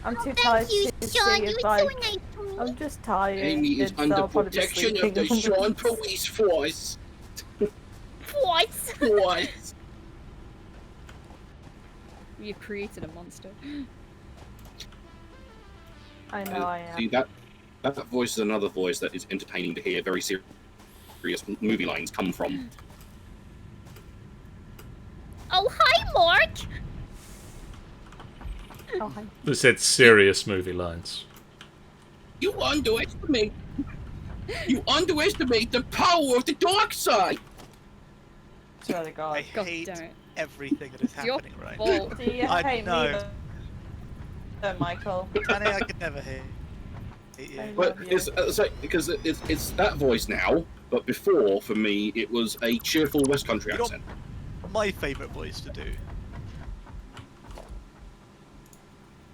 I'm too tired Thank you, to Sean. see You if were I... so nice to me. I'm just tired. Amy is so under I'll probably be protection of the sleeping. Sean Police Force. What? Force. You created a monster. I know I am. See, that voice is another voice that is entertaining to hear very serious movie lines come from. Oh, hi, Mark. Oh, hi. They said serious movie lines. You underestimate the power of the dark side. Swear to I God. God hate damn it. everything that is It's your happening right fault. Do you I hate know. me though, Michael? now. Danny, I could never hate you. I But love you. because it's that voice now. But before, for me, it was a cheerful West Country You know- accent. My favourite voice to do.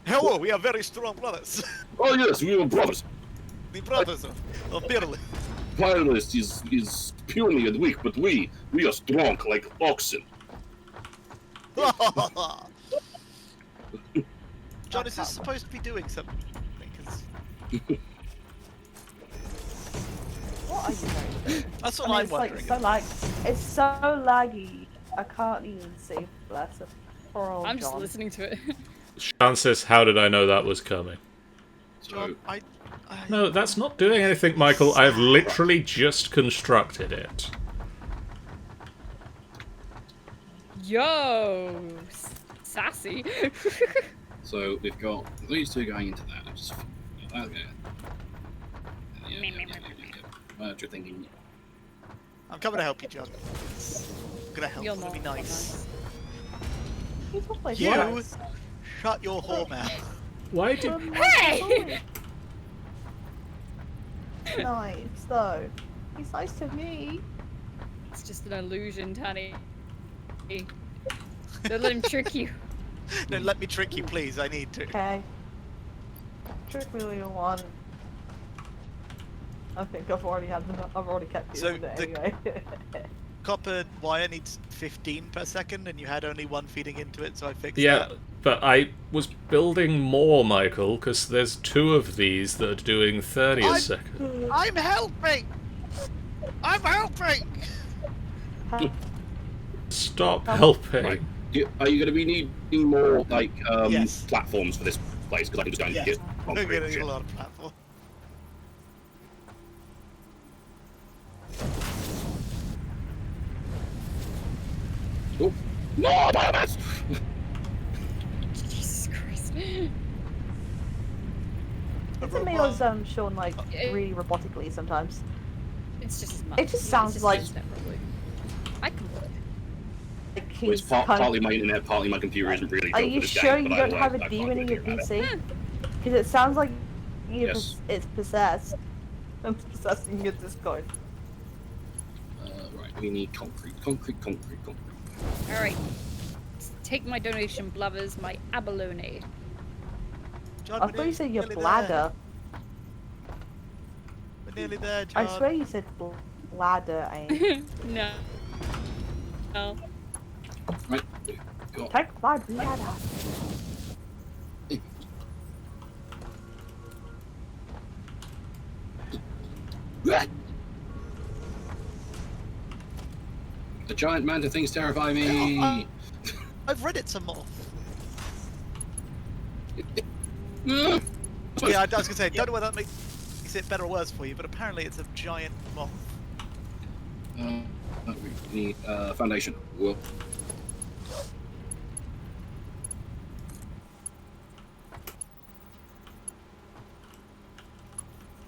Hello, we are very strong brothers. Oh yes, we were brothers. The brothers of Birley. Wireless is puny and weak, but we are strong like oxen. John, is this supposed to be doing something? 'Cause What are you going to do? that's what I mean, I'm it's like wondering. it's so laggy. I can't even see. Bless her. Poor old I'm just John. listening to it. Sean says, "How did I know that was coming?" John, I No, that's not doing anything, Michael. I've literally just constructed it. Yo! Sassy. So we've got these two going into that. Just okay. Merger thinking. I'm coming to help you, John. I'm gonna help. You're I'm gonna be not. nice. He's always You nice. shut your whore mouth. Why did? Hey! Nice though. He's nice to me. It's just an illusion, Tanny. Don't let him trick you. No, let me trick you, please. I need to. Okay. Trick me all you want. I think I've already kept you So in there the- anyway. copper wire needs 15 per second, and you had only one feeding into it, so I fixed Yeah, that. but I was building more, Michael, because there's 2 of these that are doing 30 a second. I'm helping! I'm helping! Stop helping. Right. Are you going to be needing more like Yes. platforms for this place? Because I can just go and Yes. get I'm concrete gonna and need shit. a lot of platform. Oh, no, biomass! Jesus Christ. It's a me or Sean like really robotically sometimes. It's just as much. It just sounds like- Probably. I can work. Like Well, it's he's kind partly of- my internet, partly my computer isn't really Are built you for this sure game, you but don't have a I demon in your can't do that. PC? Because it sounds like Yes. it's possessed. I'm possessing your Discord. Right, we need concrete. Alright. Take my donation, blavers, my abalone. John, I we're thought you said your nearly there. bladder. We're nearly there, John. I swear you said bladder. No. No. Right, got Take my bladder. the giant manta things terrify me. I've read it some more. Ah. Yeah, I was gonna say, don't know whether that makes it better or worse for you, but apparently it's a giant moth. We need foundation. Whoa.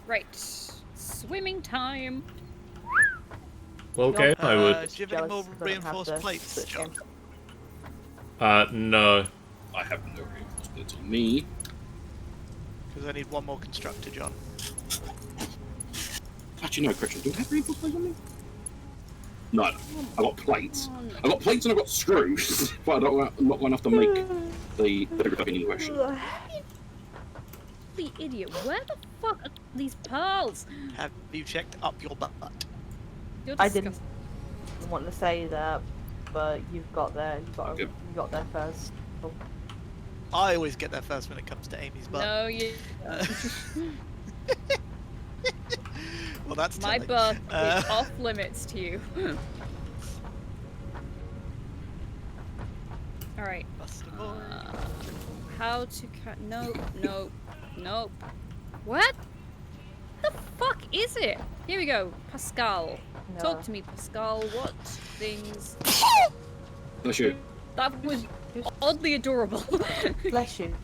Right. Swimming time. Well, game, I would. Do you have any more Jealous that I have reinforced to plates, switch John? No. I have no reinforcements on me. Because I need one more constructor, John. Actually, no, Christian, do I have reinforcements on me? No, I got plates. Oh, no. I got plates and I got screws, but I don't. I'm not enough to make the ribbon in question. The idiot. Where the fuck are these pearls? Have you checked up your butt? You're I disgusting. didn't want to say that, but you've got there. Okay. You got there first. Oh. I always get there first when it comes to Amy's butt. No, you. Well, that's My telling. butt is off limits to you. Alright. Buster boy. How to cut. Nope, nope, nope. What? The fuck is it? Here we go. Pascal. No. Talk to me, Pascal. What things. Bless you. That was oddly adorable. Bless you.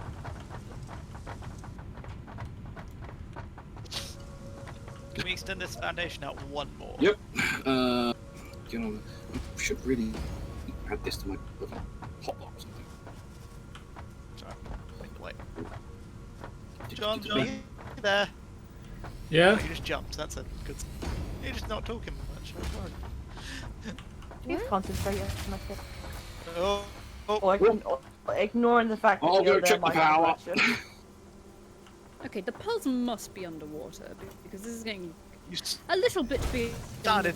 Can we extend this foundation out one more? Yep. You know, I should really add this to my little hotbox. Sorry. Wait. John, are you there? Yeah? Oh, you just jumped. That's a good. You're just not talking much. I was worried. Please concentrate on my shit. Oh, oh. Or ignoring the fact that I'll you're go there check the might power. be a question. Okay, the pearls must be underwater because this is getting You a little bit big.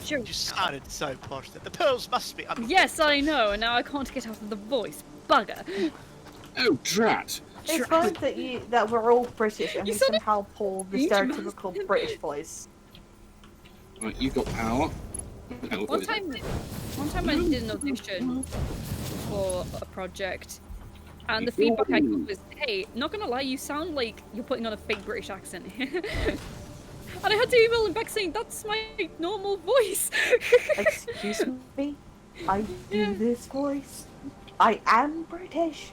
you started so posh that the pearls must be under. Yes, I know, and now I can't get out of the voice. Bugger. Oh, drat! It's fun that we're all British and You we sounded somehow pull the huge stereotypical massive. British voice. Right, you've got power. Oh, what One is it? time I did an audition for a project, and the feedback I got was, "Hey, not gonna lie, you sound like you're putting on a fake British accent." And I had to email him back saying, "That's my normal voice." Excuse me? I do Yeah. this voice? I am British.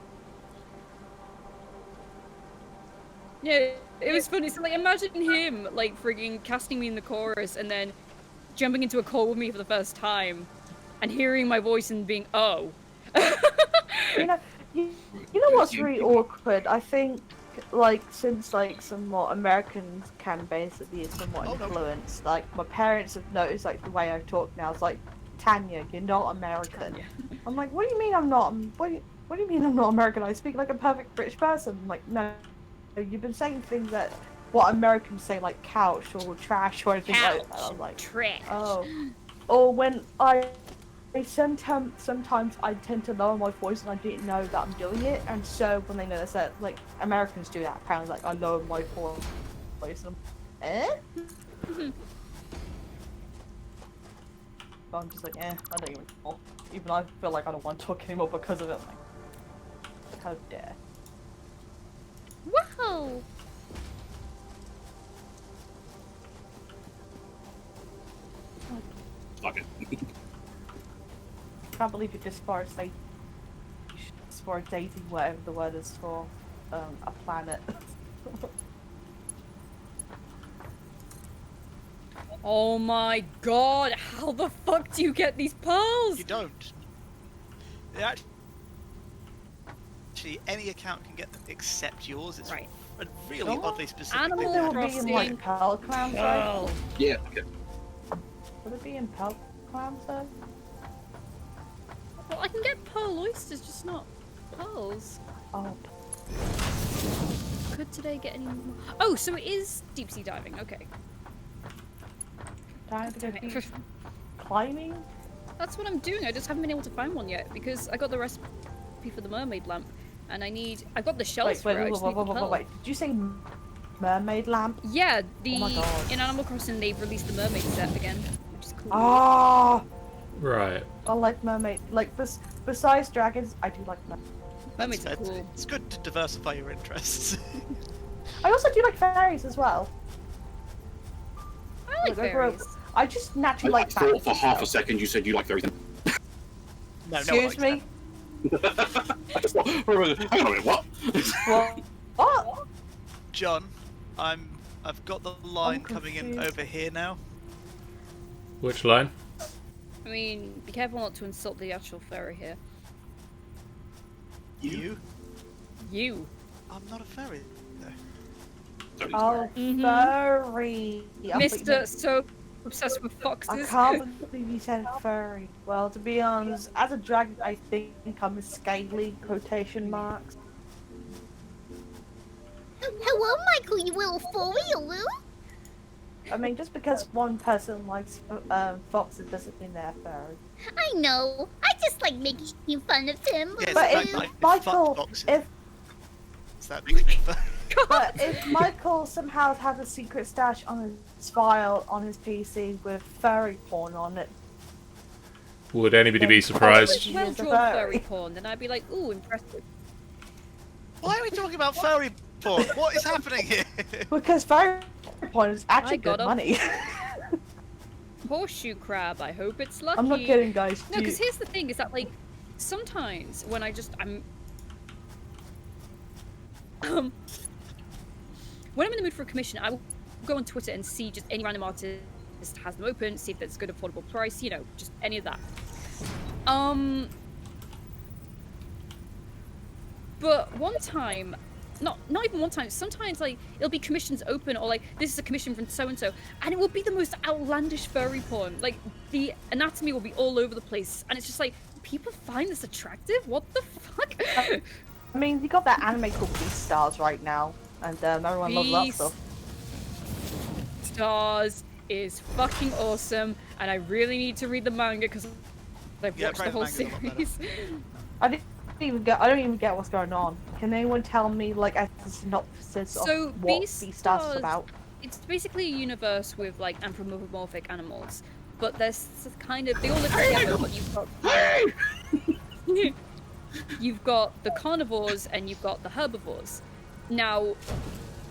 Yeah, it was funny. So, like, imagine him, like, frigging casting me in the chorus and then jumping into a call with me for the first time and hearing my voice and being, oh. You know, you know what's really awkward? I think, like, since, like, somewhat Americans can basically be somewhat Oh, no. influenced, like, my parents have noticed, like, the way I talk now is like, Tanya, you're not American. Tanya. I'm like, what do you mean I'm not? What do you mean I'm not American? I speak like a perfect British person. I'm like, no, you've been saying things that what Americans say, like couch or trash or anything like that. I'm like, Trash. oh. Or when I sometimes I tend to lower my voice and I didn't know that I'm doing it, and so when they notice that, like, Americans do that, apparently, like, I lower my voice and but I'm just like, I don't even know. Even I feel like I don't want to talk anymore because of it. Like, how dare. Wow! Fuck it. I can't believe you disforestate dating, whatever the word is for a planet. Oh my god, how the fuck do you get these pearls? You don't. Yeah, actually, any account can get them except yours. It's Right. a really oddly specific. Animal There would be in Crossing. like Pearl Clams, right? Pearl. Yeah, okay. Would it be in Pearl Clams though? Well, I can get pearl oysters, just not pearls. Oh, Could today get any more? Oh, so it is deep sea diving, okay. time to go Damn it. deep climbing? That's what I'm doing, I just haven't been able to find one yet, because I got the recipe for the mermaid lamp, and I've got the shells Wait, for it, I just need the pearl. wait. Did you say mermaid lamp? Yeah, Oh my God. in Animal Crossing they've released the mermaid set again, which is cool. Ah, Right. I like mermaid. Like besides dragons, I do like mermaids. Mermaids are cool. It's good to diversify your interests. I also do like fairies as well. I like Look, I grew up- fairies. I just naturally I like thought for fairies, half so- a second you said you like everything. No, Excuse me? I just thought, hang on a minute, what? What? John, I've got the line coming in confused. over here now. Which line? I mean, be careful not to insult the actual fairy here. You? You. I'm not a fairy. No. Oh, Mhm. furry. I thought you Mr. meant- So obsessed with I foxes. can't believe you said furry. Well, to be honest, as a dragon, I think I'm a scaly quotation marks. Hello, Michael, you little furry. I mean, just because one person likes foxes doesn't mean they're furry. I know. I just like making fun of him. Yes, But like, if like, Michael, fuck boxes. if That makes me fun. but if Michael somehow has a secret stash on his file on his PC with furry porn on it, Would anybody be surprised? Well She is a drawn furry. furry porn, then I'd be like, ooh, impressive. Why are we talking about furry porn? What is happening here? because furry porn is actually I got good him. money. Horseshoe crab, I hope it's lucky. I'm not kidding, guys. No, because here's the thing, is that like, sometimes when I'm when I'm in the mood for a commission, I will go on Twitter and see just any random artist has them open, see if it's a good affordable price, you know, just any of that. But one time, not even one time, sometimes like it'll be commissions open or like this is a commission from so and so, and it will be the most outlandish furry porn. Like the anatomy will be all over the place, and it's just like people find this attractive. What the fuck? I mean, you got that anime called Beastars right now, and everyone loves that Beast- stuff. Stars is fucking awesome, and I really need to read the manga because I've Yeah, watched the whole manga's a lot better. series. I don't even get what's going on. Can anyone tell me, like, a synopsis So, of what Beastars- Beastars is about? It's basically a universe with like anthropomorphic animals, but there's kind of they all live together. But you've got the carnivores and you've got the herbivores. Now,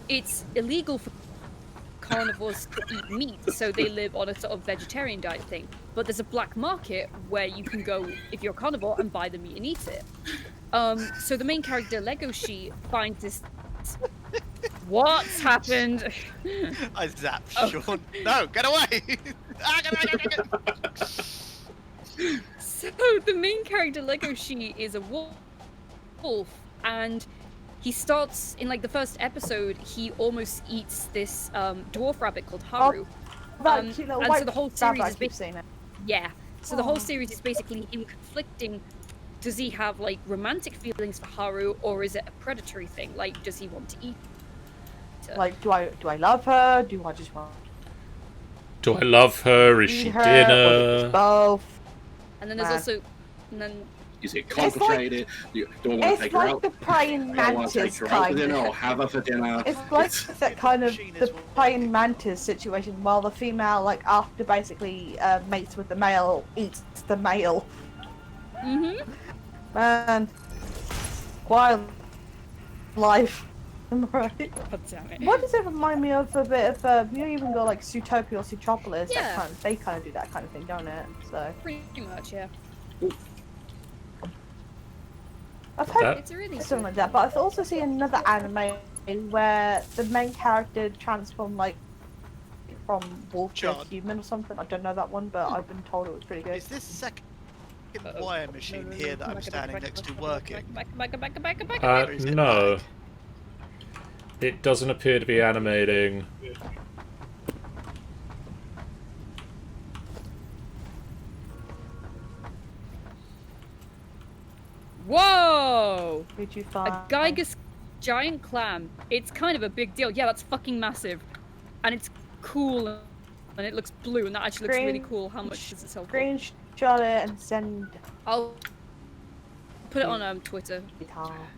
it's illegal for carnivores to eat meat, so they live on a sort of vegetarian diet thing. But there's a black market where you can go if you're a carnivore and buy the meat and eat it. So the main character Legoshi finds this. What's happened? I zapped Oh. Sean. No, get away! Ah, get away. So the main character Legoshi is a wolf, and he starts in like the first episode. He almost eats this dwarf rabbit called Haru. That cute little and white so the whole rabbit, series I is keep basically saying it. yeah. So the whole Aw. series is basically him conflicting. Does he have like romantic feelings for Haru, or is it a predatory thing? Like, does he want to eat her? Like, do I love her? Do I just want Do I love her? Is to she eat her? Or is it dinner? just both? And then there's Man. also, and then Is it complicated? You don't want to take It's her like out. the praying You don't want to take mantis her out for kind dinner of. or have her for dinner. It's like that kind of Machine the is praying mantis situation, while the female, like after basically mates with the male, eats the male. Man, wild life. Am I right? God damn it. What does it remind me of a bit of? You even go like Zootopia or Zootropolis. Yeah. They kind of do that kind of thing, don't it? So Pretty much, yeah. I've heard It's a really something like that, but I've also seen another anime where the main character transformed like from wolf to John. human or something. I don't know that one, but I've been told it was pretty good. Is this second wire machine here that I'm standing next to working? No. It doesn't appear to be animating. Whoa! Did you A find Gigas giant clam. It's kind of a big deal. Yeah, that's fucking massive. And it's cool. And it looks blue. And that actually looks really cool. How much does it sell for? screenshot it and send I'll put it on Twitter. it.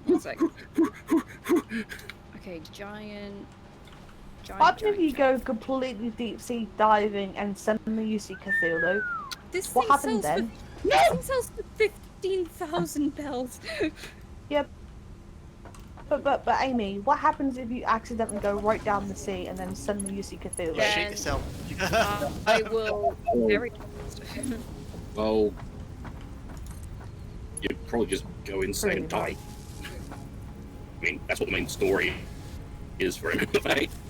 One sec. Okay, giant. What if you go completely deep sea diving and suddenly you see Cthulhu? This What thing happens sells then? For, this thing sells for 15,000 bells. Yep. But Amy, what happens if you accidentally go right down the sea and then suddenly you see Cthulhu? Yeah. Shit yourself. I will very. Well, you'd probably just go insane and die. I mean, that's what the main story is for him.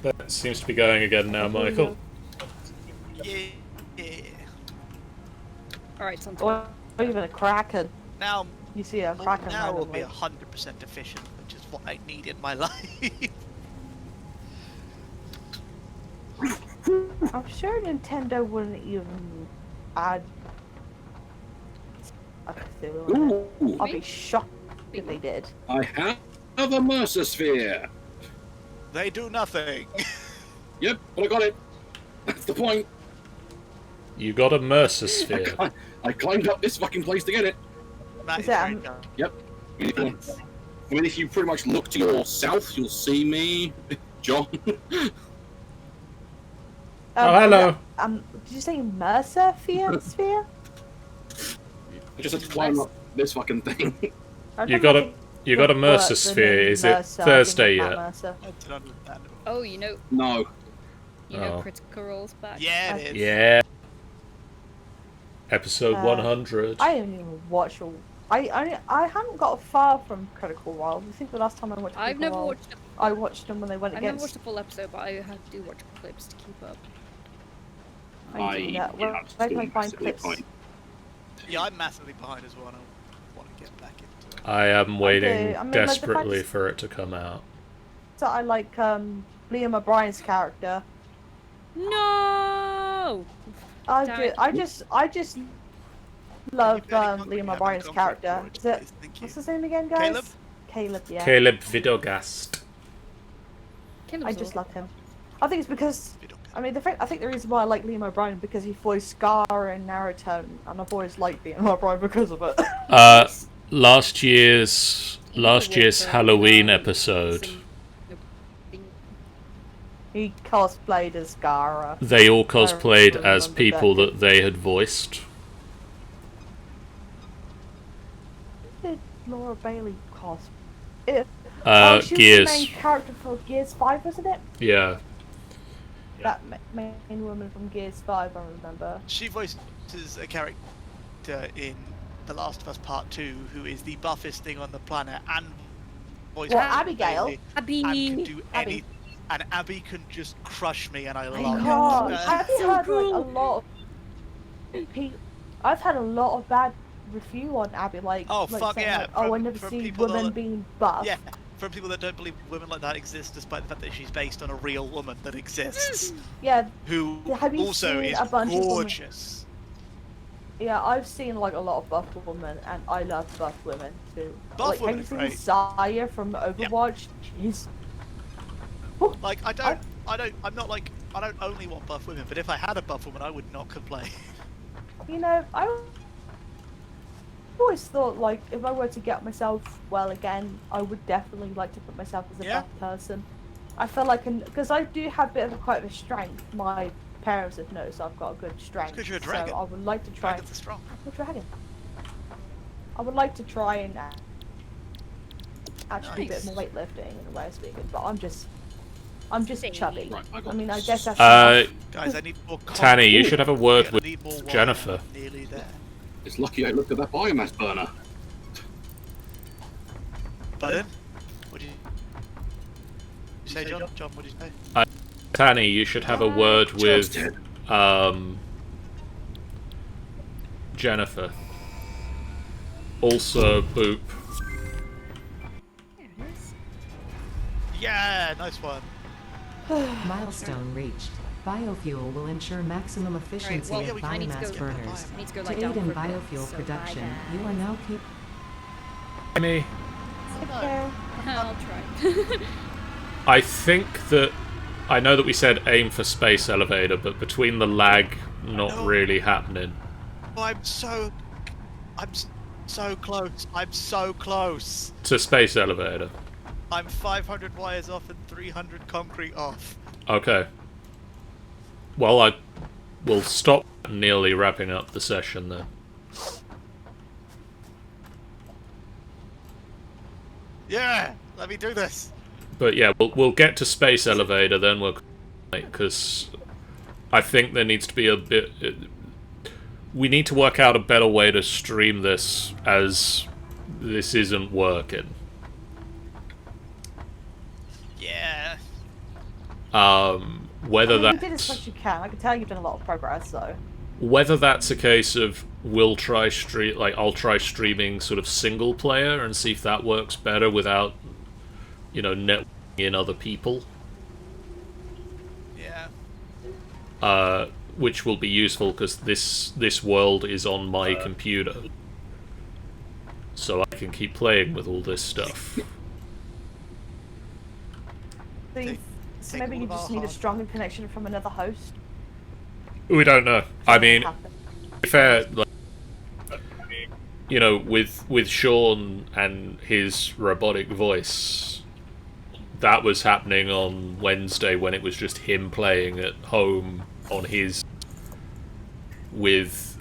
That seems to be going again now, Michael. Yeah. Alright, sounds Or even a kraken. Now, You see a kraken now will be randomly. 100% efficient, which is what I need in my life. I'm sure Nintendo wouldn't even add a Cthulhu in it. Ooh, I'd be shocked if they did. I have a Mercer Sphere. They do nothing. Yep, but I got it. That's the point. You got a Mercer Sphere. I climbed up this fucking place to get it. That Is is that very dumb. Yep. I mean, if you pretty much look to your south, you'll see me, John. Oh, hello. Did you say Mercer Sphere? I just had to climb up this fucking thing. You got a Mercer Sphere. Is it Thursday yet? I don't understand. Oh, you know No. Oh. Critical Role's back. Yeah, it is. Yeah. Episode 100. I didn't even watch all. I haven't got far from Critical Role. I think the last time I watched. I've Critical never Role, watched. I watched them when they went I've never against. watched a full episode, but I do watch clips to keep up. I do that. Well, yeah, I still can find massively clips. behind. Yeah, I'm massively behind as well. And I want to get back into it. I am waiting I mean, like, the desperately fact- for it to come out. So I like Liam O'Brien's character. No. Damn it. I just love You've barely got me Liam having O'Brien's contract character. for it, Is it, please, thank you. what's his name again, guys? Caleb? Caleb, yeah. Caleb Vidogast. Caleb's I just awesome. love him. I think it's because I think the reason why I like Liam O'Brien is because he voiced Scar in Naruto, and I've always liked Liam O'Brien because of it. Last year's Halloween episode, He cosplayed as Scar. they all cosplayed I as remember people that. that they had voiced. Did Laura Bailey cosplay? She was Gears. the main character for Gears 5, wasn't it? Yeah. That main woman from Gears 5, I remember. She voices a character in The Last of Us Part 2 who is the buffest thing on the planet and voices What, Abigail? Abby. and can do Abby. any. And Abby can just crush me, and I Oh love God, it. have you so heard cool. like a lot of people? I've had a lot of bad review on Abby, like, Oh, like fuck saying, yeah, like, oh, I from- never from see people women that- being buff. Yeah, from people that don't believe women like that exist, despite the fact that she's based on a real woman that exists, Yeah, who Have you also seen is a bunch of women- gorgeous. yeah, I've seen like a lot of buff women, and I love buff women too. Buff like, women have are you great. seen Saya from Overwatch? Jeez. Like I'm not like I don't only want buff women, but if I had a buff woman, I would not complain. You know, I always thought, like, if I were to get myself well again, I would definitely like to put myself as a Yeah. buff person. I feel like, because I do have a bit of quite a strength. My parents have noticed I've got a good strength. Because you're a dragon. So I would like to try. Dragons are strong. I'm a dragon. I would like to try and actually do a bit more weightlifting in a way of speaking, but I'm just chubby. Right, I I got mean, I this. guess that's Uh, Guys, I need more Tanny, you should have a word I with need more wine. Jennifer. I'm nearly there. It's lucky I looked at that biomass burner. Pardon? What did you say, John? John, what did you say? Tanny, you should have a word with Jennifer. Also, Boop. There it is. Yeah, nice one. Milestone reached. Biofuel will ensure maximum efficiency well, of I need to biomass go- burners. I need to go To lie aid down in for a bit, biofuel so production, bye, you are now Tanny, okay. I'll try. I think that I know that we said aim for space elevator, but between the lag not really happening. Oh, I'm so close. I'm so close. To space elevator. I'm 500 wires off and 300 concrete off. Okay. Well, I will stop nearly wrapping up the session then. Yeah, let me do this. But yeah, we'll get to space elevator then. Because I think there needs to be a bit. We need to work out a better way to stream this, as this isn't working. Yeah. Whether I mean, you that did as much as you can. I can tell you've done a lot of progress, though. whether that's a case of I'll try streaming sort of single player and see if that works better without, networking in other people. Yeah. Which will be useful because this world is on my computer, so I can keep playing with all this stuff. So maybe you just need a stronger connection from another host. We don't know. I mean, Happen. to be fair, with Sean and his robotic voice, that was happening on Wednesday when it was just him playing at home on his with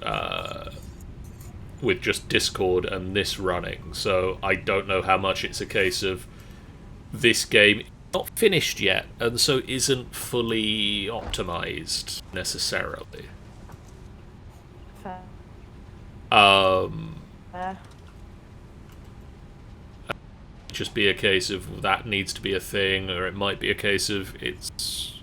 just Discord and this running. So I don't know how much it's a case of this game is not finished yet and so isn't fully optimized necessarily. Fair. Just be a case of that needs to be a thing, or it might be a case of it's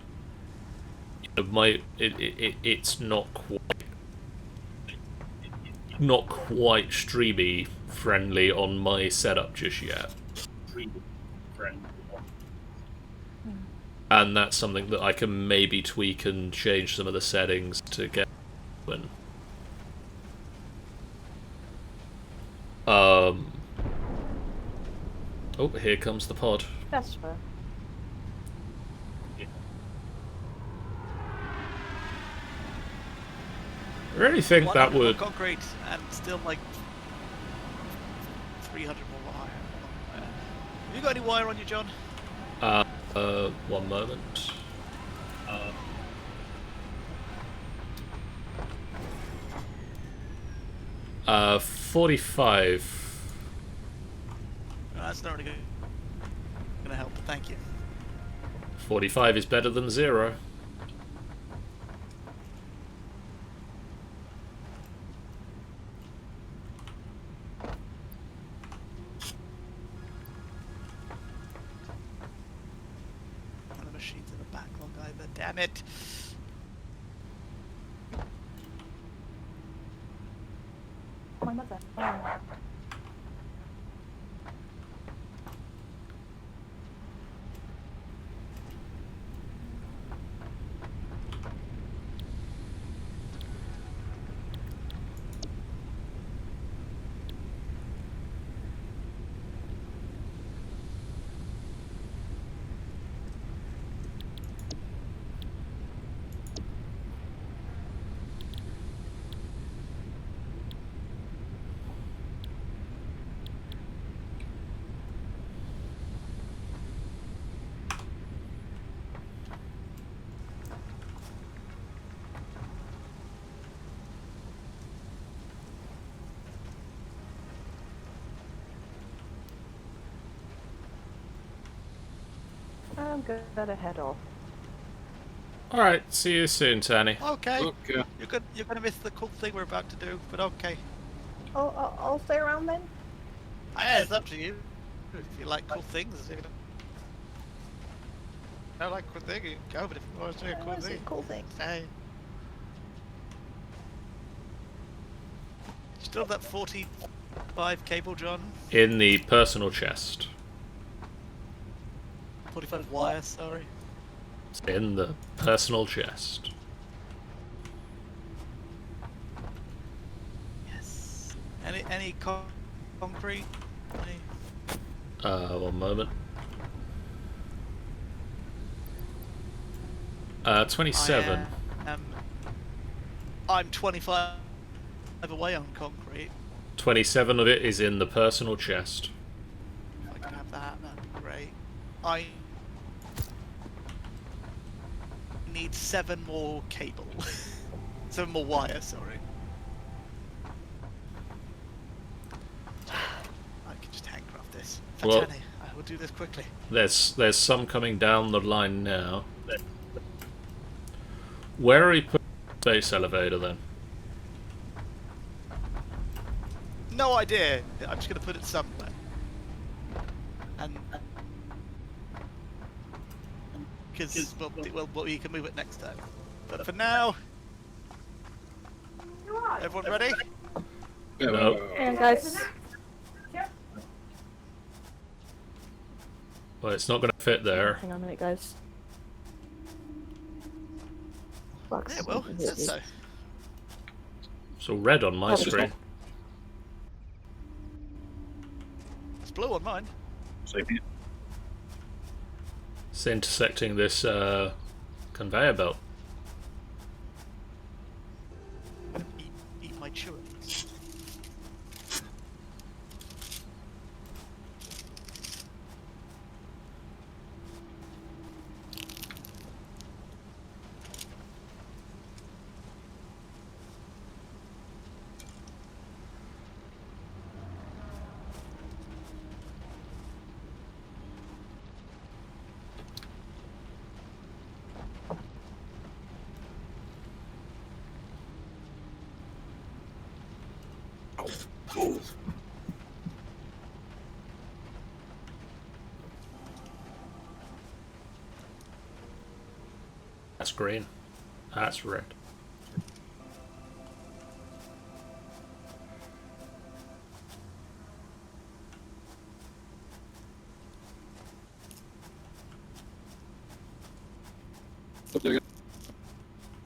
not quite streamy friendly on my setup just yet. And that's something that I can maybe tweak and change some of the settings to get when. Oh, here comes the pod. That's fair. I really think that 100 more would. concrete and still like 300 more wire. Have you got any wire on you, John? One moment. 45. That's not really gonna help, but thank you. 45 is better than 0. One of the machines in the backlog either, damn it! My mother. Oh. I'm gonna head off. Alright, see you soon, Tanny. Okay. Okay. You're gonna miss the cool thing we're about to do, but okay. I'll stay around then. Yeah, it's up to you. If you like cool things, you're gonna... I like cool thing, you can go, but if you want to do a cool thing, Cool thing. stay. Still have that 45 cable, John? In the personal chest. 45 wire, sorry. It's in the personal chest. Yes. Any concrete? One moment. 27. I'm 25 away on concrete. 27 of it is in the personal chest. If I can have that, that'd be great. I need 7 more cable. 7 more wire, sorry. I can just handcraft this. Well- Fatani, I will do this quickly. There's some coming down the line now. Where are you putting the space elevator then? No idea. I'm just going to put it somewhere. And because well, you can move it next time. But for now, everyone ready? No. Hey guys. Well, it's not going to fit there. Hang on a minute, guys. Yeah, well, it says so. It's all red on my screen. It's blue on mine. Same here. It's intersecting this conveyor belt. Eat my chewing. That's green. That's red.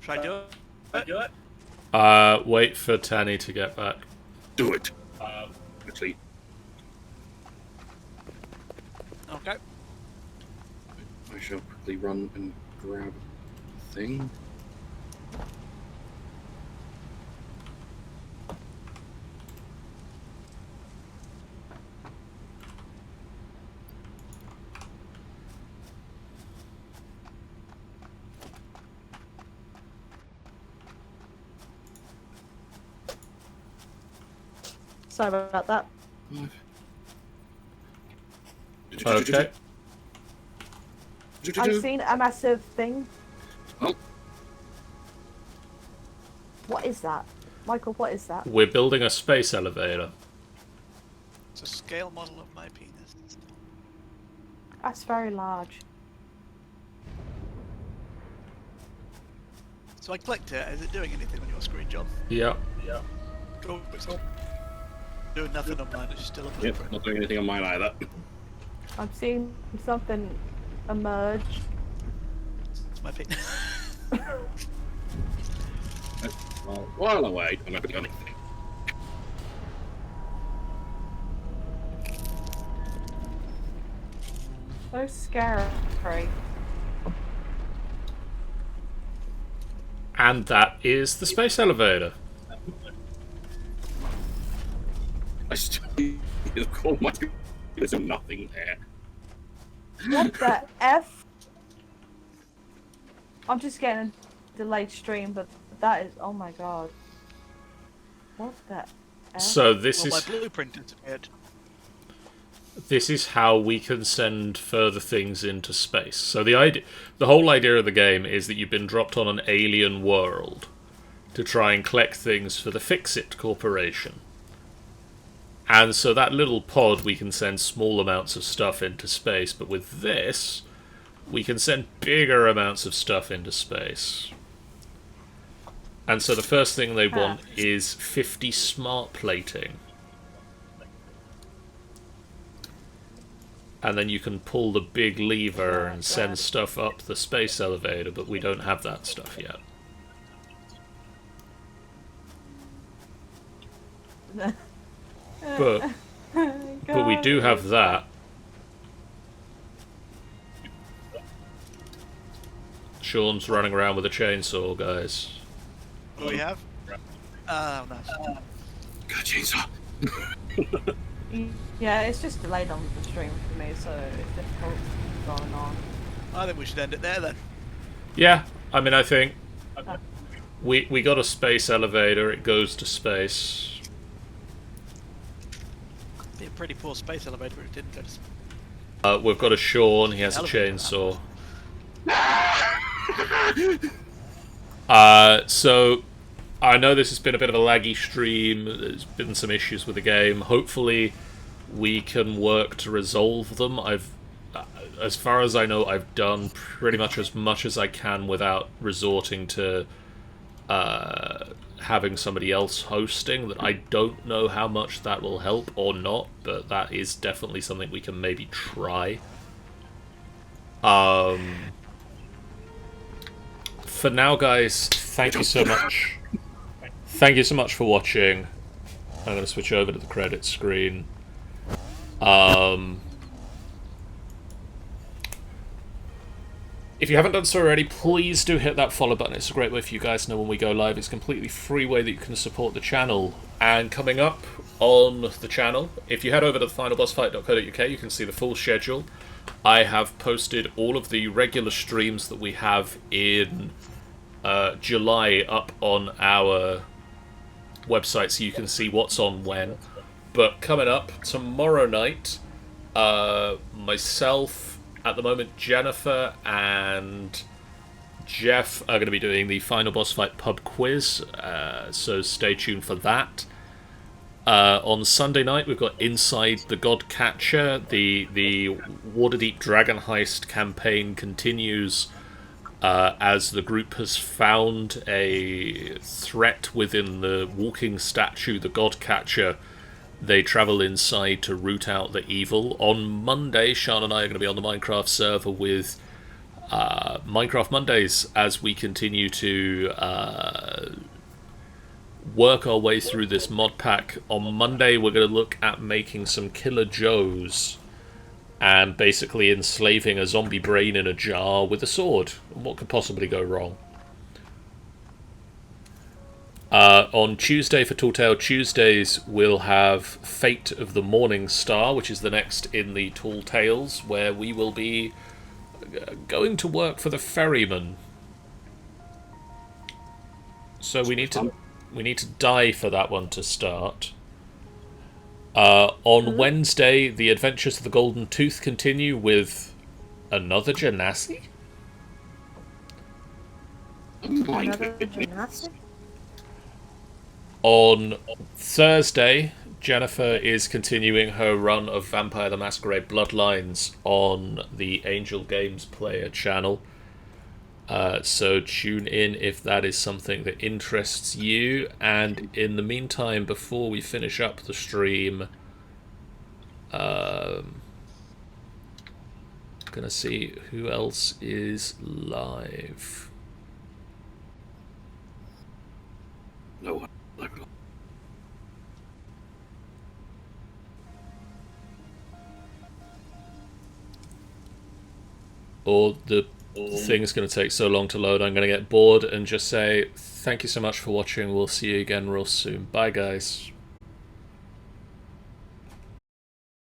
Should I do it? Wait for Tanny to get back. Do it. Actually, Okay. I shall quickly run and grab the thing. Sorry about that. Okay. I've seen a massive thing. Oh. What is that? Michael, what is that? We're building a space elevator. It's a scale model of my penis. That's very large. So I clicked it. Is it doing anything on your screen, John? Yeah. Cool. It's not doing nothing on mine. It's still a Yep, blueprint. not doing anything on mine either. I've seen something emerge. It's my penis. Well, while I wait, I'm not going to do anything. So scary. And that is the space elevator. I still call my there's nothing there. What the F? I'm just getting a delayed stream, but that is, oh my god. What the F? So this Well, my is blueprint disappeared. this is how we can send further things into space. So the whole idea of the game is that you've been dropped on an alien world to try and collect things for the Fix-It Corporation. And so that little pod, we can send small amounts of stuff into space, but with this, we can send bigger amounts of stuff into space. And so the first thing they want is 50 smart plating. And then you can pull the big lever and send stuff up the space elevator, but we don't have that stuff yet. But we do have that. Sean's running around with a chainsaw, guys. What do we have? Oh, nice. Got a chainsaw. Yeah, it's just delayed on the stream for me, so it's difficult going on. I think we should end it there then. Yeah, I mean, I think we got a space elevator. It goes to space. Be a pretty poor space elevator if it didn't go to space. We've got a Sean. He has a Elevator. chainsaw. So I know this has been a bit of a laggy stream. There's been some issues with the game. Hopefully, we can work to resolve them. As far as I know, I've done pretty much as I can without resorting to having somebody else hosting. That I don't know how much that will help or not, but that is definitely something we can maybe try. For now, guys, thank you so much. Thank you so much for watching. I'm going to switch over to the credits screen. If you haven't done so already, please do hit that follow button. It's a great way for you guys to know when we go live. It's a completely free way that you can support the channel. And coming up on the channel, if you head over to thefinalbossfight.co.uk, you can see the full schedule. I have posted all of the regular streams that we have in July up on our website, so you can see what's on when. But coming up tomorrow night, myself, at the moment Jennifer and Jeff are going to be doing the Final Boss Fight pub quiz, so stay tuned for that. On Sunday night, we've got Inside the God Catcher. The Waterdeep Dragon Heist campaign continues as the group has found a threat within the walking statue, the God Catcher. They travel inside to root out the evil. On Monday, Sean and I are going to be on the Minecraft server with Minecraft Mondays as we continue to work our way through this mod pack. On Monday, we're going to look at making some Killer Joes and basically enslaving a zombie brain in a jar with a sword. What could possibly go wrong? On Tuesday, for Tall Tale Tuesdays, we'll have Fate of the Morning Star, which is the next in the Tall Tales, where we will be going to work for the ferryman. So we need to die for that one to start. On Wednesday, the Adventures of the Golden Tooth continue with another Genasi? Another gymnastic? On Thursday, Jennifer is continuing her run of Vampire the Masquerade Bloodlines on the Angel Games Player channel. So tune in if that is something that interests you. And in the meantime, before we finish up the stream, I'm gonna see who else is live. No one. Or the thing is going to take so long to load, I'm going to get bored and just say thank you so much for watching. We'll see you again real soon. Bye, guys.